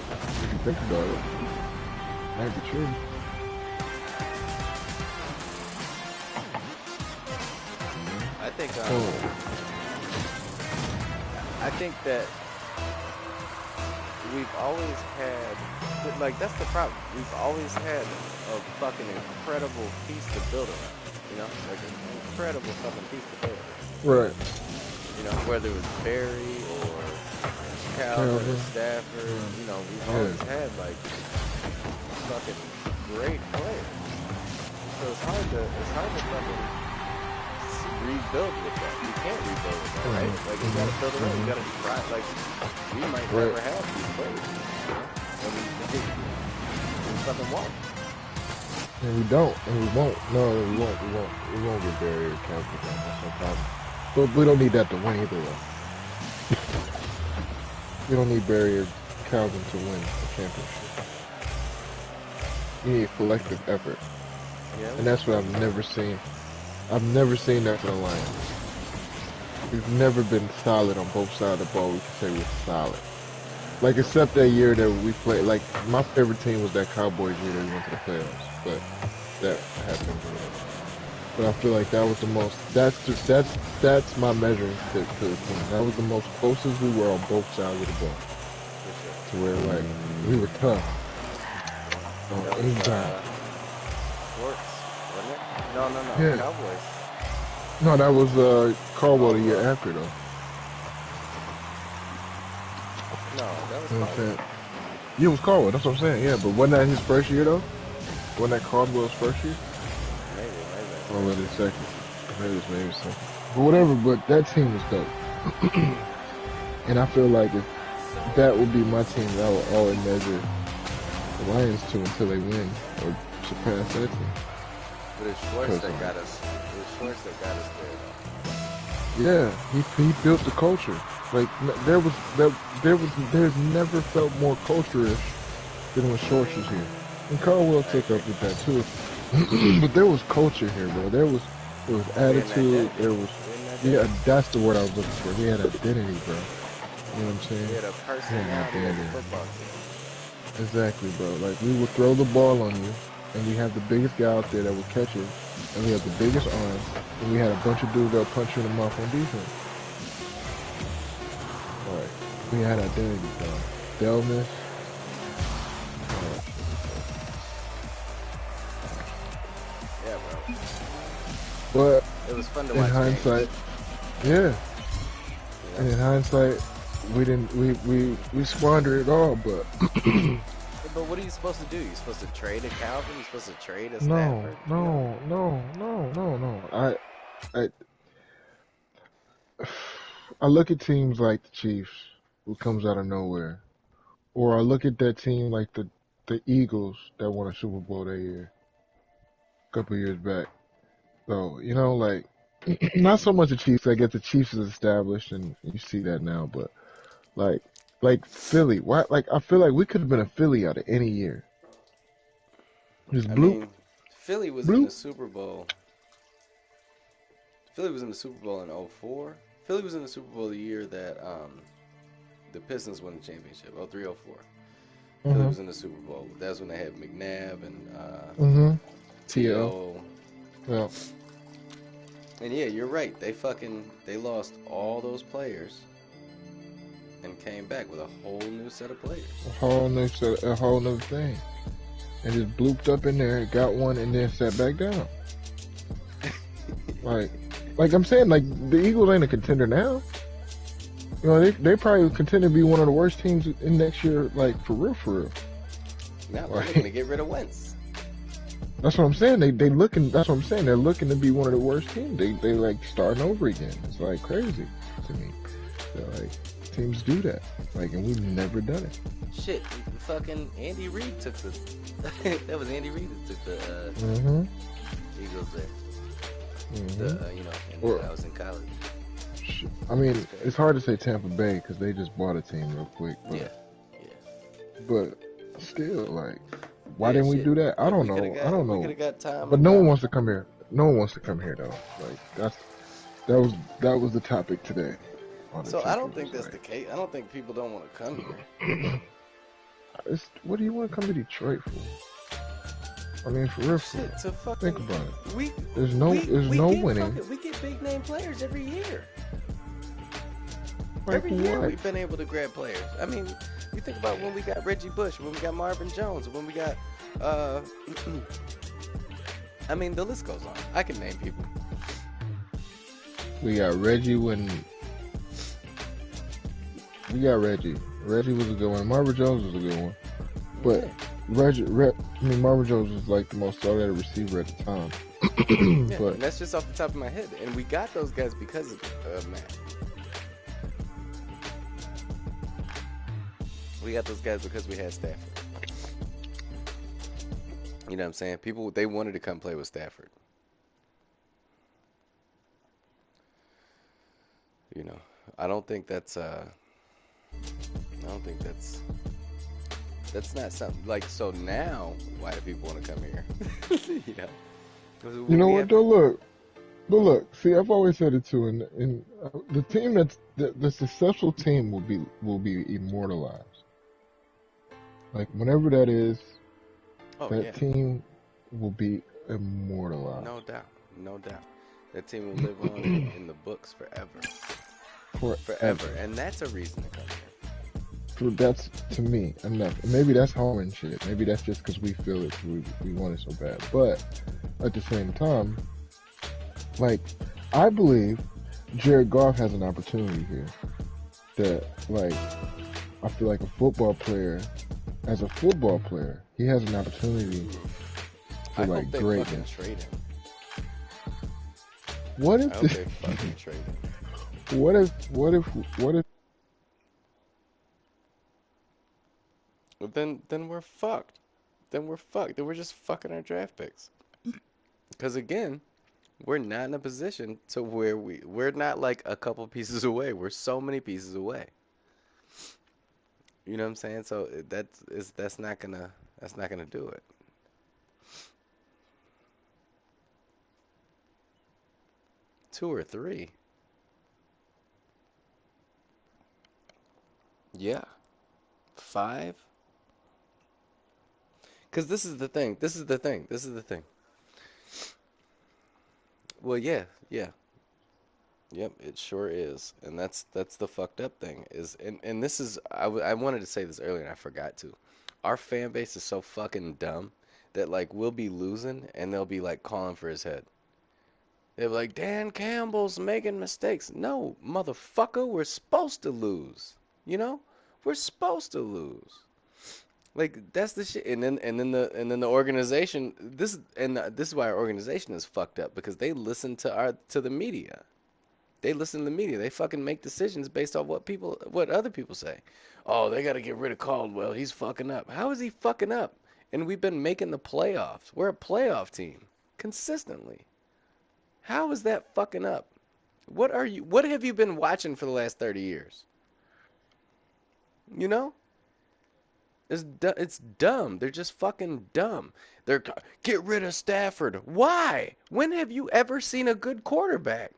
Speaker 3: if you think about it, might be true.
Speaker 2: I think that we've always had, like, that's the problem. We've always had a fucking incredible piece to build around. You know, like an incredible fucking piece to build around.
Speaker 3: Right.
Speaker 2: You know, whether it was Barry or Calvin or Stafford, you know, we've always had like fucking great players. So it's hard to fucking rebuild with that. You can't rebuild with that, right? Like, you gotta build it up. You gotta try. Like, we might never have these players. You know? And we fucking won't.
Speaker 3: And we don't, and we won't. No, we won't. We won't get Barry or Calvin. That's no problem. But we don't need that to win either, though. We don't need Barry or Calvin to win a championship. You need collective effort.
Speaker 2: Yeah.
Speaker 3: And that's what I've never seen. I've never seen that for the Lions. We've never been solid on both sides of the ball. We can say we're solid. Like, except that year that we played, like, my favorite team was that Cowboys year that we went to the playoffs. But that happened. But I feel like that was the most, that's my measuring stick to the team. That was the most closest we were on both sides of the ball. To where, like, we were tough. Anytime.
Speaker 2: No,
Speaker 3: yeah.
Speaker 2: Cowboys.
Speaker 3: No, that was Caldwell the year after, though.
Speaker 2: No, that was
Speaker 3: Caldwell. Yeah, it was Caldwell, that's what I'm saying, yeah. But wasn't that his first year, though? Wasn't that Caldwell's first year?
Speaker 2: Maybe.
Speaker 3: Or was it second? Maybe second. But whatever, but that team was dope. And I feel like if that would be my team, that would always measure the Lions to until they win or surpass that team.
Speaker 2: But it's Schwartz that got us. It was Schwartz that got us there, though.
Speaker 3: Yeah, he built the culture. Like there's never felt more culture-ish than when Shorts was here. And Caldwell took up with that too. But there was culture here, bro. There was attitude. There was that's the word I was looking for. We had identity, bro. You know what I'm saying?
Speaker 2: We had a personality as a football team.
Speaker 3: Exactly, bro. Like we would throw the ball on you, and we have the biggest guy out there that would catch it, and we have the biggest arm, and we had a bunch of dudes that would punch you in the mouth on defense. Like we had identity, bro. Delmas.
Speaker 2: Yeah, bro.
Speaker 3: But
Speaker 2: it was fun to
Speaker 3: in
Speaker 2: watch.
Speaker 3: Hindsight, yeah. And in hindsight, we squandered it all, but.
Speaker 2: But what are you supposed to do? You're supposed to trade a Calvin? You're supposed to trade a
Speaker 3: No,
Speaker 2: Stafford?
Speaker 3: no. I look at teams like the Chiefs, who comes out of nowhere, or I look at that team like the Eagles that won a Super Bowl that year, a couple years back. So you know, like not so much the Chiefs. I get the Chiefs is established, and you see that now, but like Philly. Why? Like I feel like we could have been a Philly out of any year. Just bloop.
Speaker 2: I mean, Philly was
Speaker 3: bloop.
Speaker 2: in the Super Bowl. Philly was in the Super Bowl in 04. Philly was in the Super Bowl the year that the Pistons won the championship, 03-04. Philly was in the Super Bowl. That's when they had McNabb and T.O.
Speaker 3: Yeah.
Speaker 2: And yeah, you're right. They lost all those players and came back with a whole new set of players.
Speaker 3: A whole new thing. And just blooped up in there, got one, and then sat back down. like I'm saying, like the Eagles ain't a contender now. You know, they probably contend to be one of the worst teams in next year, like for real.
Speaker 2: Now they're looking to get rid of Wentz.
Speaker 3: That's what I'm saying. They looking. That's what I'm saying. They're looking to be one of the worst teams. They like starting over again. It's like crazy to me. They're like teams do that. Like, and we've never done it.
Speaker 2: Shit, fucking Andy Reid took the. That was Andy Reid that took the Eagles there. When I was in college.
Speaker 3: I mean, it's hard to say Tampa Bay because they just bought a team real quick. But,
Speaker 2: yeah.
Speaker 3: But still, like, why didn't we do that? I don't know. I don't know.
Speaker 2: We could have got time.
Speaker 3: But no one wants to come here. No one wants to come here though. Like that was the topic today.
Speaker 2: So I don't think that's the case. I don't think people don't want to come here.
Speaker 3: What do you want to come to Detroit for? I mean, for real. Think about it. There's no winning.
Speaker 2: We get big name players every year.
Speaker 3: Like
Speaker 2: every year
Speaker 3: what?
Speaker 2: we've been able to grab players. I mean, you think about when we got Reggie Bush, when we got Marvin Jones, when we got I mean, the list goes on. I can name people.
Speaker 3: We got Reggie when we got Reggie. Reggie was a good one. Marvin Jones was a good one. But Marvin Jones was like the most sought after receiver at the time.
Speaker 2: Yeah, but and that's just off the top of my head. And we got those guys because of Matt. We got those guys because we had Stafford. You know what I'm saying? People, they wanted to come play with Stafford. You know, I don't think that's not something like, so now why do people want to come here?
Speaker 3: You know what though, look, see, I've always said it too, and the team the successful team will be immortalized. Like whenever that is, team will be immortalized.
Speaker 2: No doubt. That team will live on in the books forever. Forever. And that's a reason to come here.
Speaker 3: That's, to me, enough. Maybe that's home and shit. Maybe that's just because we feel it, we want it so bad. But at the same time, like, I believe Jared Goff has an opportunity here that, like, I feel like a football player, as a football player, he has an opportunity for, like, greatness.
Speaker 2: Trade him.
Speaker 3: What if
Speaker 2: I hope they fucking trade him.
Speaker 3: What if
Speaker 2: Well, then we're fucked. Then we're just fucking our draft picks. Because again, We're not in a position to where we're not like a couple pieces away. We're so many pieces away. You know what I'm saying? So that's not gonna do it. 2 or 3. Yeah. 5. Because this is the thing. This is the thing. This is the thing. Well, yeah, yeah, yep. It sure is, and that's the fucked up thing is, and this is I wanted to say this earlier and I forgot to. Our fan base is so fucking dumb that like we'll be losing and they'll be like calling for his head. They're like, Dan Campbell's making mistakes. No, motherfucker, we're supposed to lose. You know, we're supposed to lose. Like that's the shit, and then the organization. This is why our organization is fucked up because they listen to the media. They listen to the media. They fucking make decisions based off what other people say. Oh, they got to get rid of Caldwell. He's fucking up. How is he fucking up? And we've been making the playoffs. We're a playoff team consistently. How is that fucking up? What are you? What have you been watching for the last 30 years? You know? It's dumb. They're just fucking dumb. Get rid of Stafford. Why? When have you ever seen a good quarterback?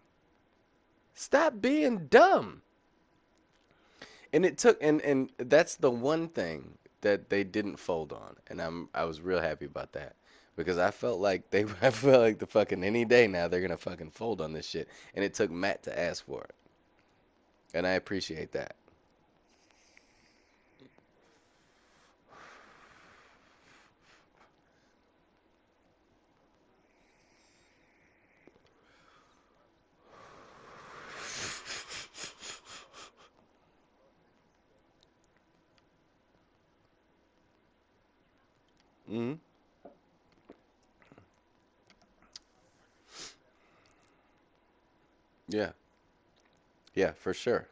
Speaker 2: Stop being dumb. And it took and that's the one thing that they didn't fold on. And I was real happy about that. Because I felt like I felt like the fucking any day now they're gonna fucking fold on this shit. And it took Matt to ask for it. And I appreciate that. Hmm. Yeah. Yeah, for sure.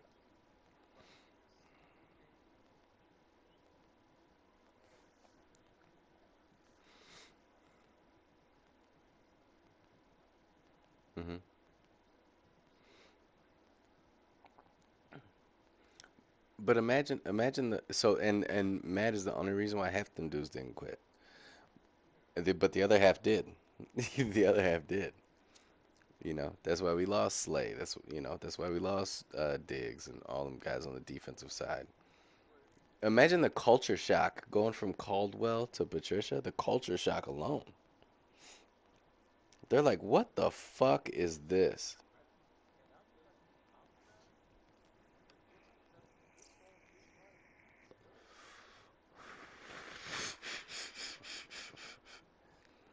Speaker 2: Hmm. But imagine and Matt is the only reason why half them dudes didn't quit. But the other half did. The other half did. That's why we lost Slay. That's why we lost Diggs and all them guys on the defensive side. Imagine the culture shock going from Caldwell to Patricia. The culture shock alone. They're like, what the fuck is this?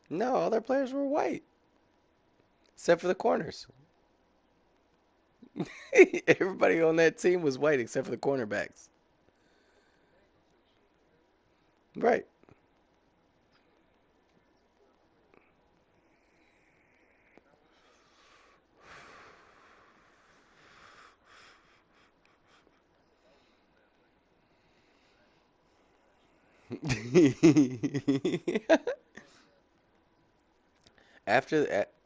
Speaker 2: No, all their players were white, except for the corners. Everybody on that team was white except for the cornerbacks. Right.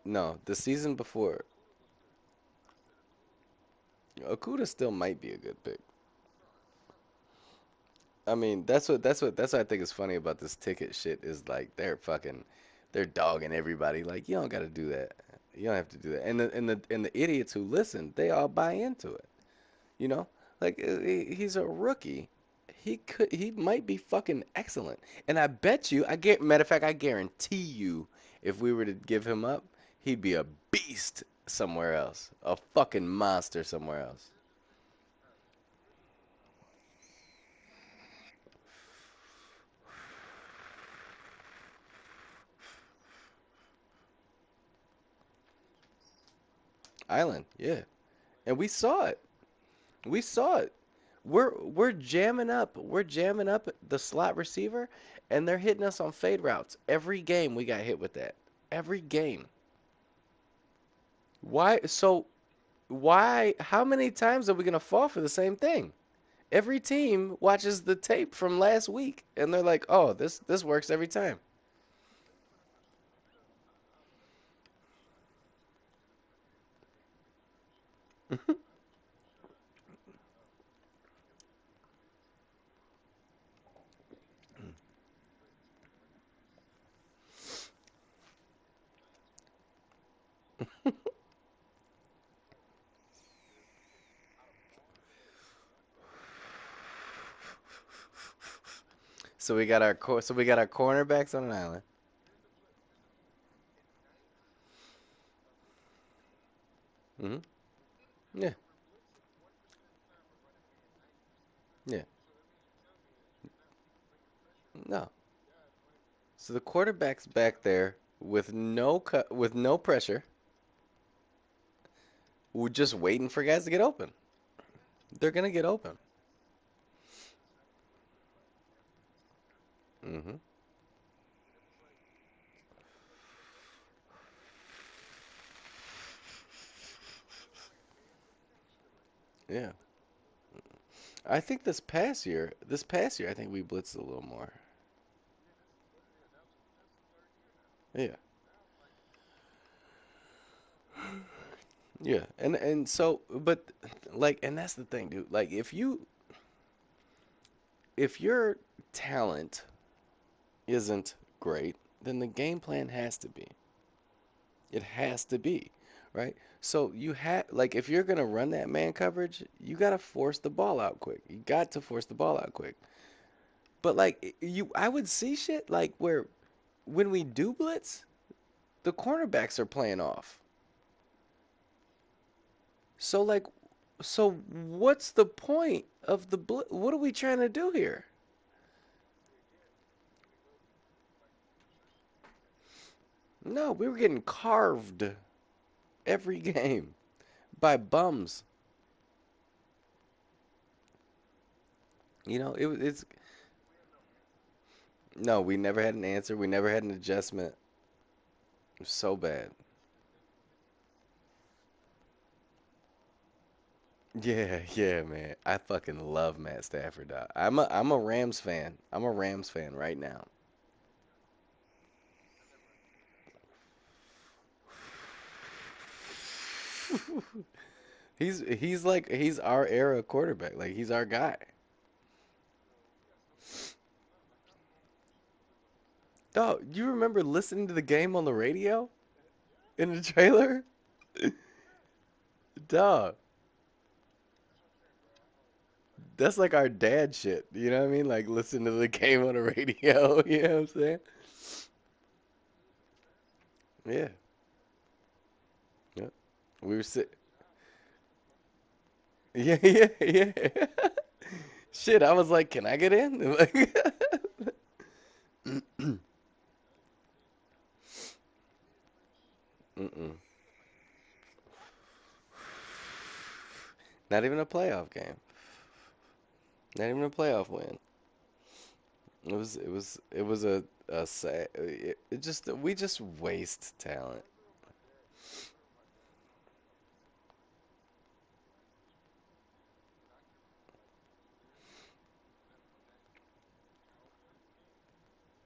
Speaker 2: No, the season before, Okuda still might be a good pick. I mean, that's what I think is funny about this ticket shit is like they're dogging everybody. Like you don't got to do that. You don't have to do that. And the idiots who listen, they all buy into it. You know, like he's a rookie. He might be fucking excellent. And I bet you, matter of fact, I guarantee you, if we were to give him up, he'd be a beast somewhere else, a fucking monster somewhere else. Island, yeah. And we saw it. We saw it. We're jamming up. We're jamming up the slot receiver, and they're hitting us on fade routes. Every game we got hit with that. Every game. Why? So why? How many times are we gonna fall for the same thing? Every team watches the tape from last week, and they're like, "Oh, this works every time." So we got our cornerbacks on an island. Hmm. Yeah, yeah. No. So the quarterback's back there with with no pressure. We're just waiting for guys to get open. They're gonna get open. Hmm. Yeah. I think this past year, I think we blitzed a little more. Yeah. Yeah. And so, but like, and that's the thing, dude. Like, if your talent isn't great, then the game plan has to be. It has to be, right? So you have like if you're gonna run that man coverage, you gotta force the ball out quick. You got to force the ball out quick. But like I would see shit like where when we do blitz, the cornerbacks are playing off. So like, so what's the point of the blitz? What are we trying to do here? No, we were getting carved every game by bums. It's no, we never had an answer. We never had an adjustment. It was so bad. Yeah, yeah, man. I fucking love Matt Stafford, dog. I'm a Rams fan. I'm a Rams fan right now. He's our era quarterback. Like he's our guy. Dog, you remember listening to the game on the radio in the trailer? Dog, that's like our dad shit. You know what I mean? Like listen to the game on the radio. You know what I'm saying? Yeah. Yep. We were sit. Yeah, yeah, yeah. Shit, I was like, can I get in? Like, mm-mm. Not even a playoff game. Not even a playoff win. It was a sad. It just we just waste talent.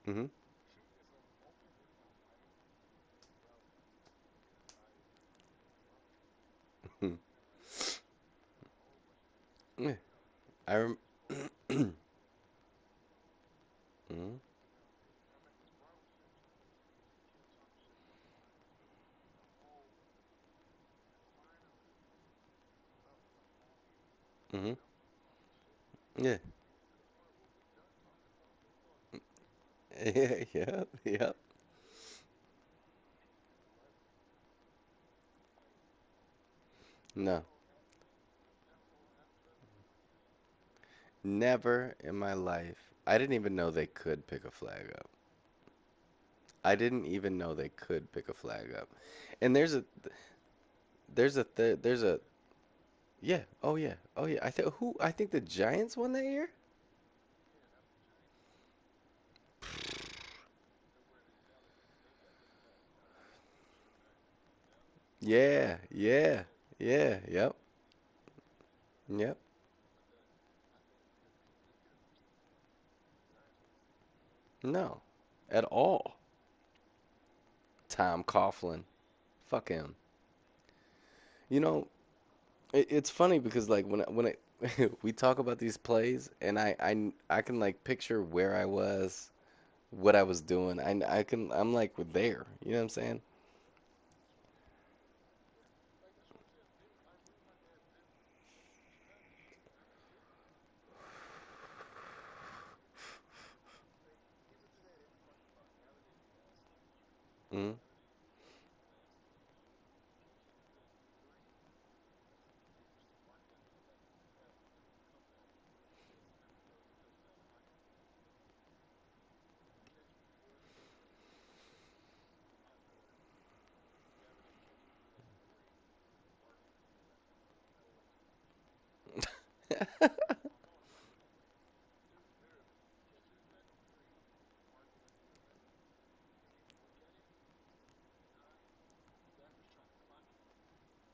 Speaker 2: Hmm. Yeah, I rem. Hmm. Hmm. Yeah. Yeah. Yeah. Yeah. No, never in my life. I didn't even know they could pick a flag up. I didn't even know they could pick a flag up. And there's a yeah. Oh yeah. Oh yeah. I think the Giants won that year. Yeah. Yeah. Yeah. Yep. Yep. No. At all. Tom Coughlin. Fuck him. You know, It's funny because like we talk about these plays, and I can like picture where I was, what I was doing. I'm like there. You know what I'm saying? Hmm.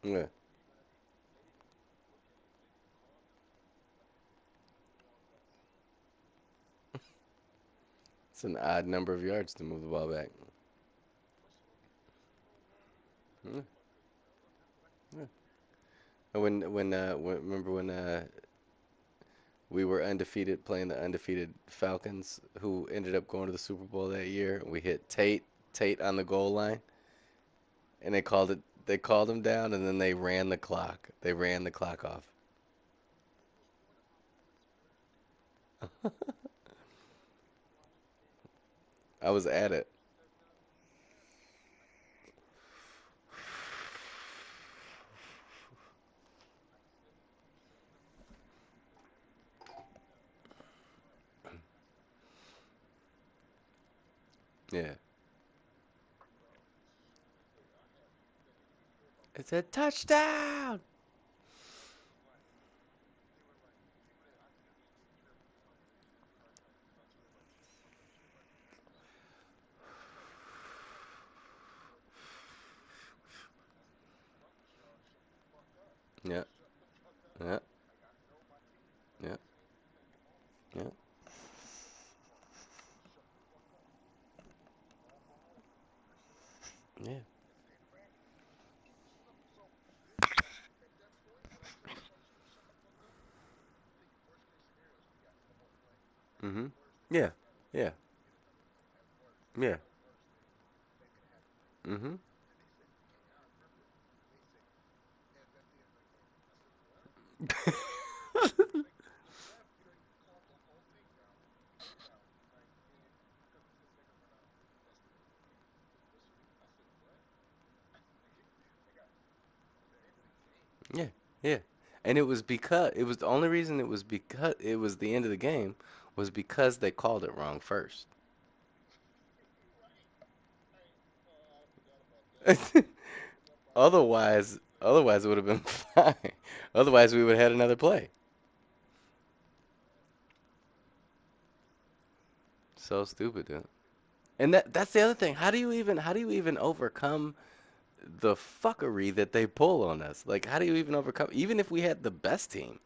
Speaker 2: Yeah, it's an odd number of yards to move the ball back. Yeah, yeah. Remember when we were undefeated playing the undefeated Falcons, who ended up going to the Super Bowl that year. We hit Tate on the goal line, and they called him down, and then they ran the clock. They ran the clock off. I was at it. Yeah. It's a touchdown. Yeah. Yeah. Yeah. Yeah. Yeah. Mhm. Yeah. Yeah. Yeah. Mhm. Yeah. Yeah. And it was the only reason it was because it was the end of the game was because they called it wrong first. Otherwise it would have been fine. Otherwise we would have had another play. So stupid, dude. And that's the other thing. How do you even overcome the fuckery that they pull on us? Like how do you even overcome even if we had the best team?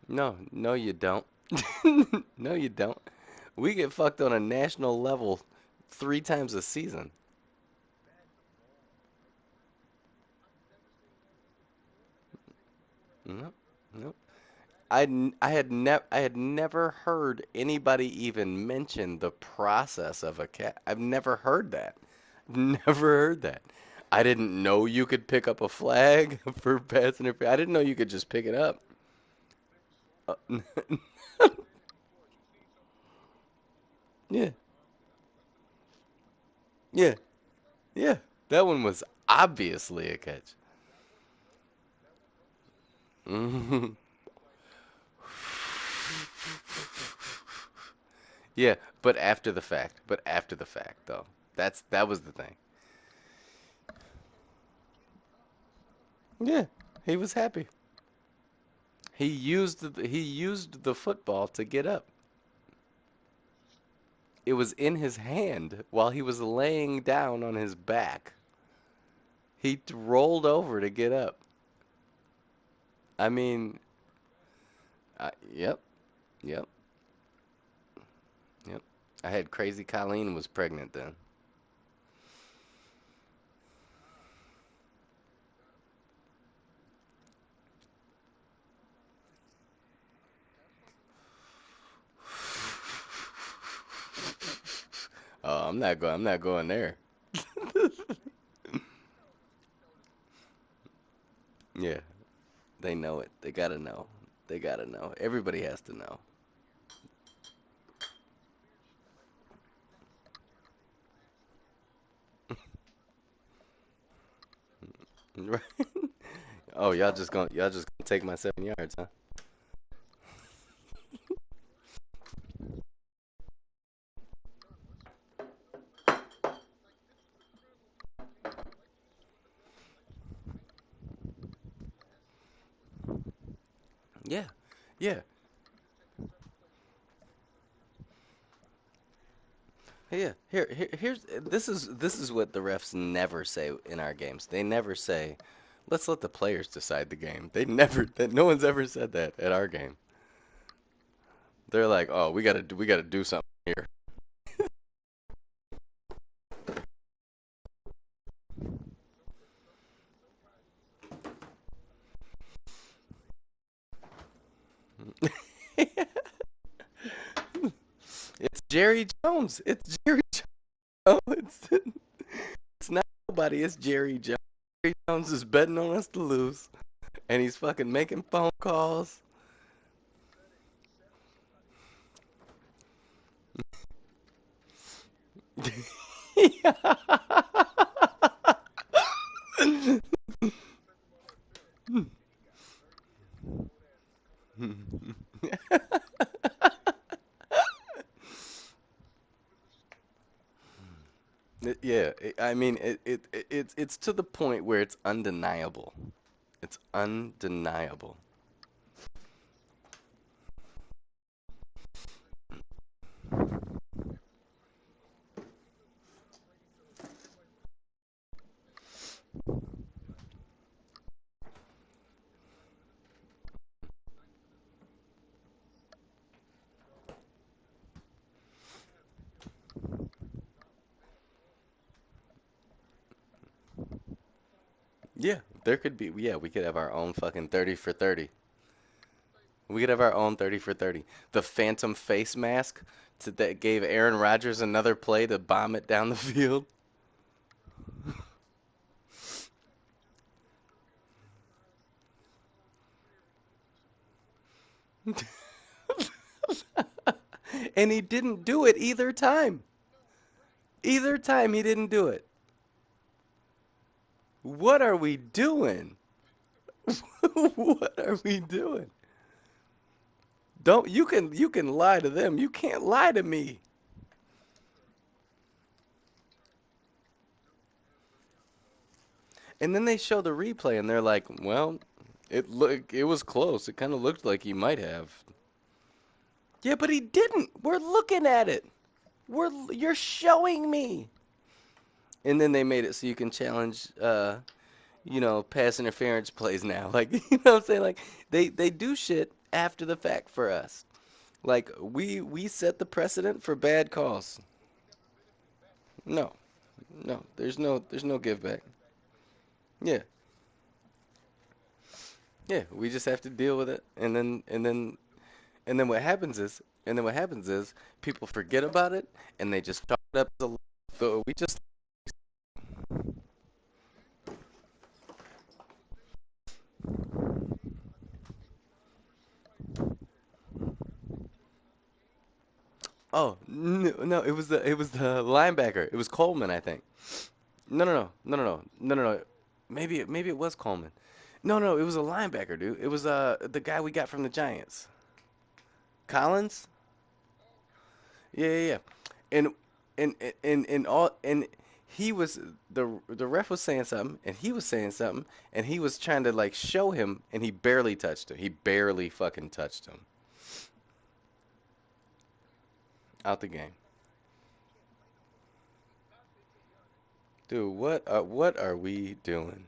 Speaker 2: No, no you don't. No you don't. We get fucked on a national level 3 times a season. No. No. I had never heard anybody even mention the process of a cat. I've never heard that. Never heard that. I didn't know you could pick up a flag for pass interference. I didn't know you could just pick it up. Uh, yeah, yeah, yeah. That one was obviously a catch. Mhm. Yeah, but after the fact. But after the fact, though. That was the thing. Yeah, he was happy. He used the football to get up. It was in his hand while he was laying down on his back. He rolled over to get up. I mean, yep, yep, yep. I had crazy Colleen was pregnant then. I'm not going. I'm not going there. Yeah, they know it. They gotta know. They gotta know. Everybody has to know. Right? Oh, y'all just gonna take my 7 yards, huh? Yeah, yeah, yeah. Here's this is what the refs never say in our games. They never say, "Let's let the players decide the game." They never. That no one's ever said that at our game. They're like, "Oh, we gotta do something here." It's Jerry Jones. It's Jerry Jones. It's not nobody. It's Jerry Jones. Jerry Jones is betting on us to lose, and he's fucking making phone calls. Yeah, I mean, it's to the point where it's undeniable. It's undeniable. Yeah, there could be. Yeah, we could have our own fucking 30 for 30. We could have our own 30 for 30. The phantom face mask that gave Aaron Rodgers another play to bomb it down the field. And he didn't do it either time. Either time he didn't do it. What are we doing? What are we doing? Don't you can lie to them. You can't lie to me. And then they show the replay and they're like, "Well, it was close. It kind of looked like he might have." Yeah, but he didn't. We're looking at it. You're showing me. And then they made it so you can challenge pass interference plays now. Like, you know what I'm saying? Like they do shit after the fact for us. Like we set the precedent for bad calls. No. No, there's no give back. Yeah. Yeah, we just have to deal with it and then what happens is people forget about it and they just chalk it up as a so we just oh no, no, it was the linebacker. It was Coleman, I think. No, no, no, no, no, no, no, no, no. Maybe it was Coleman. No, no, it was a linebacker, dude. It was the guy we got from the Giants. Collins? Yeah, yeah, yeah. And and he was the ref was saying something and he was saying something and he was trying to like show him and he barely touched him. He barely fucking touched him. Out the game. Dude, what are we doing?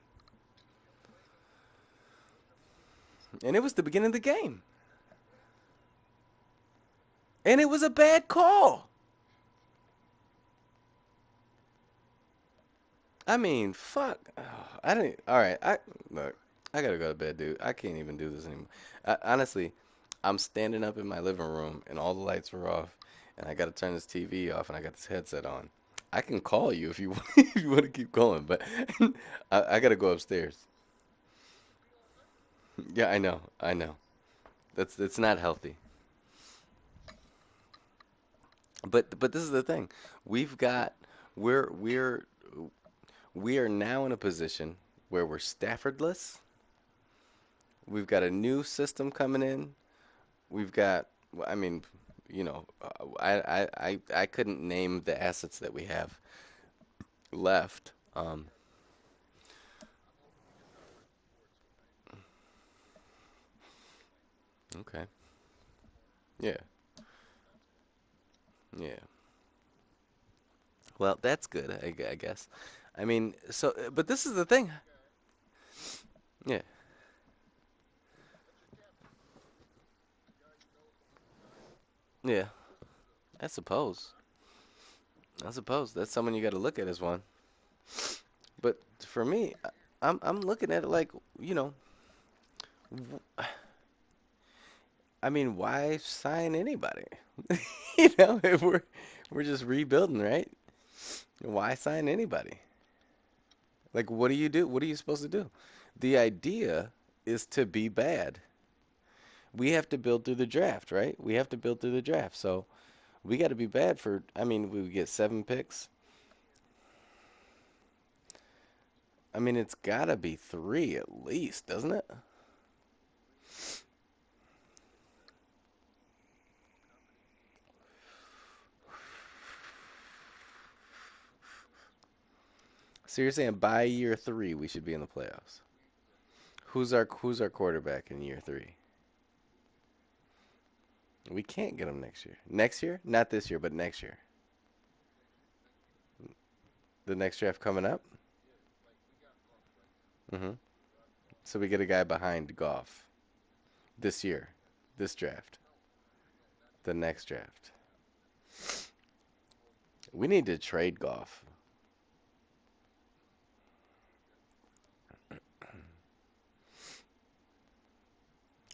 Speaker 2: And it was the beginning of the game. And it was a bad call. I mean, fuck. I didn't. All right. Look. I gotta go to bed, dude. I can't even do this anymore. Honestly, I'm standing up in my living room and all the lights are off, and I gotta turn this TV off, and I got this headset on. I can call you if you if you want to keep going, but I gotta go upstairs. Yeah, I know, I know. That's not healthy. But this is the thing. We've got we're we're we are now in a position where we're Staffordless. We've got a new system coming in. We've got, well, I mean, I couldn't name the assets that we have left. Okay. Yeah. Yeah. Well, that's good, I guess. I mean, so, but this is the thing. Yeah. Yeah. I suppose. I suppose that's someone you got to look at as one. But for me, I'm looking at it like, you know, w- I mean, why sign anybody? If we're just rebuilding, right? Why sign anybody? Like, what do you do? What are you supposed to do? The idea is to be bad. We have to build through the draft, right? We have to build through the draft. So we got to be bad for, I mean, we would get 7 picks. I mean, it's got to be three at least, doesn't it? So you're saying by year three we should be in the playoffs? Who's our quarterback in year three? We can't get him next year. Next year? Not this year, but next year. The next draft coming up? hmm So we get a guy behind Goff this year, this draft, the next draft. We need to trade Goff.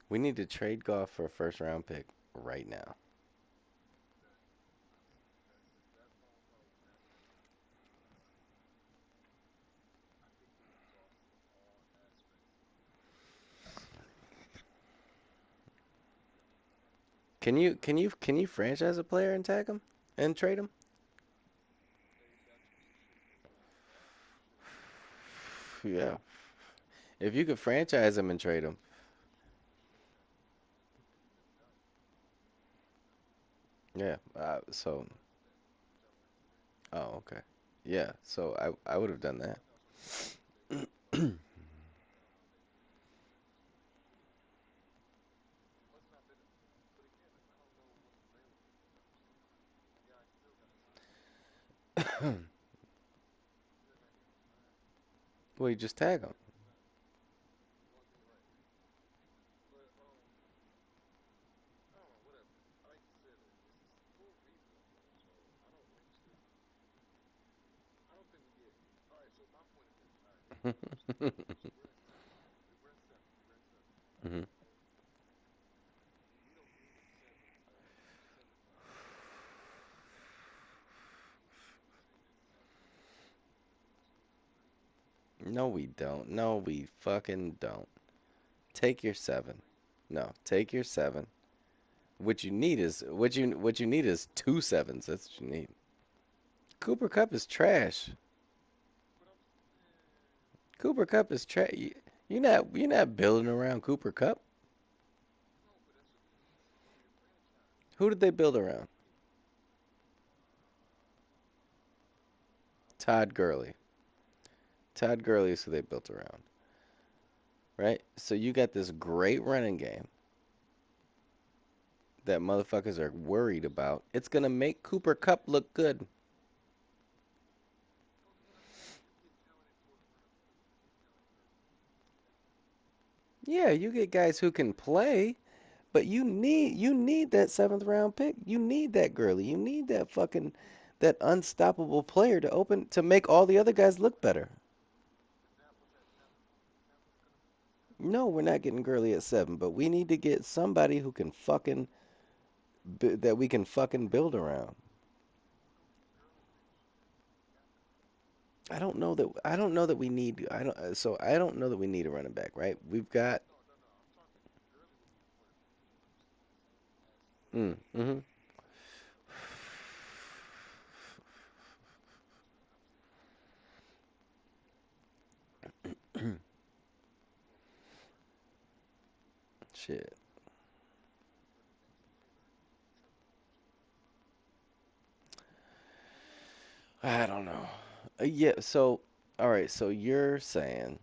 Speaker 2: We need to trade Goff for a first round pick right now. Can you franchise a player and tag him and trade him? Yeah. If you could franchise him and trade him. Yeah. Oh, okay. Yeah. So I would have done that. Well, you just tag him. hmm No, we don't. No, we fucking don't. Take your seven. No, take your seven. What you need is two sevens. That's what you need. Cooper Cup is trash. Cooper Cup is trash. You're not building around Cooper Cup. Who did they build around? Todd Gurley. Todd Gurley is who they built around, right? So you got this great running game that motherfuckers are worried about. It's gonna make Cooper Cup look good. Yeah, you get guys who can play, but you need that seventh round pick. You need that Gurley. You need that unstoppable player to make all the other guys look better. No, we're not getting Gurley at seven, but we need to get somebody who can that we can fucking build around. I don't know that we need I don't so I don't know that we need a running back, right? We've got mm-hmm. Shit. I don't know. Yeah, so all right, so you're saying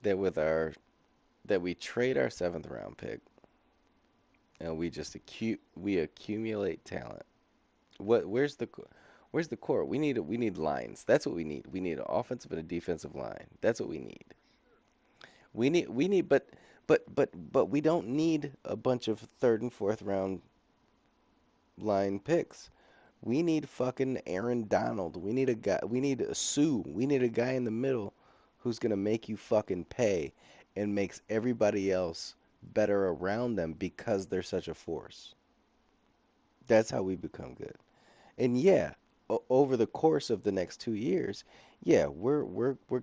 Speaker 2: that with our that we trade our seventh round pick and we just we accumulate talent. Where's the core? We need lines. That's what we need. We need an offensive and a defensive line. That's what we need. We need but we don't need a bunch of third and fourth round line picks. We need fucking Aaron Donald. We need a guy. We need a Sue. We need a guy in the middle who's gonna make you fucking pay and makes everybody else better around them because they're such a force. That's how we become good. And yeah, over the course of the next 2 years, yeah, we're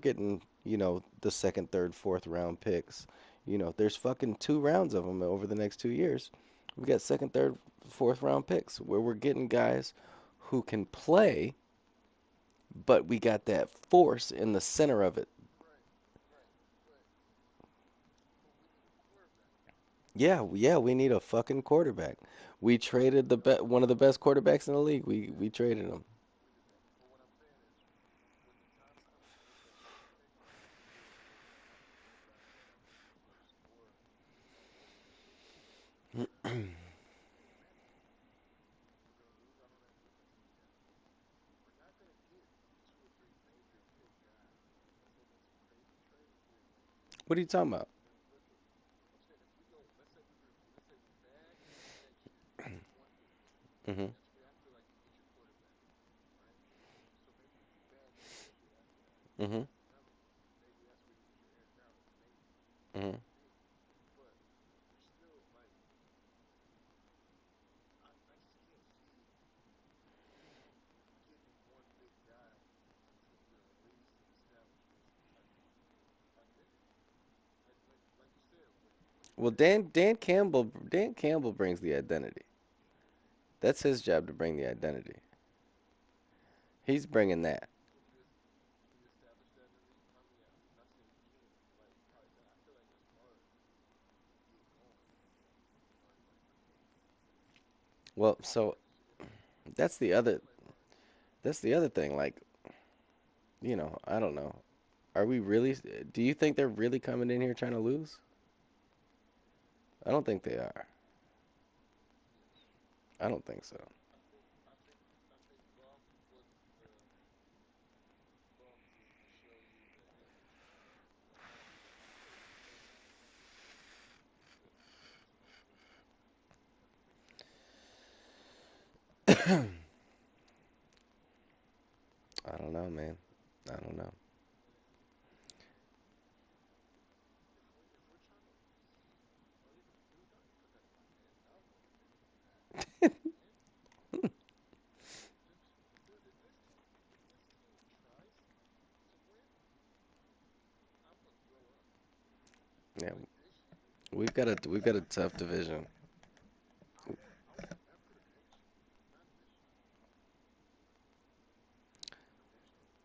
Speaker 2: getting the second, third, fourth round picks. There's fucking 2 rounds of them over the next 2 years. We got second, third, fourth round picks where we're getting guys who can play, but we got that force in the center of it. Yeah, yeah, we need a fucking quarterback. We traded one of the best quarterbacks in the league. We traded him. What are you talking about? Hmm. Hmm. Hmm. Well, Dan Campbell brings the identity. That's his job to bring the identity. He's bringing that. Well, so that's the other that's the other thing. Like, I don't know. Are we really? Do you think they're really coming in here trying to lose? I don't think they are. I don't think so. I don't know, man. I don't know. Yeah, we've got a tough division.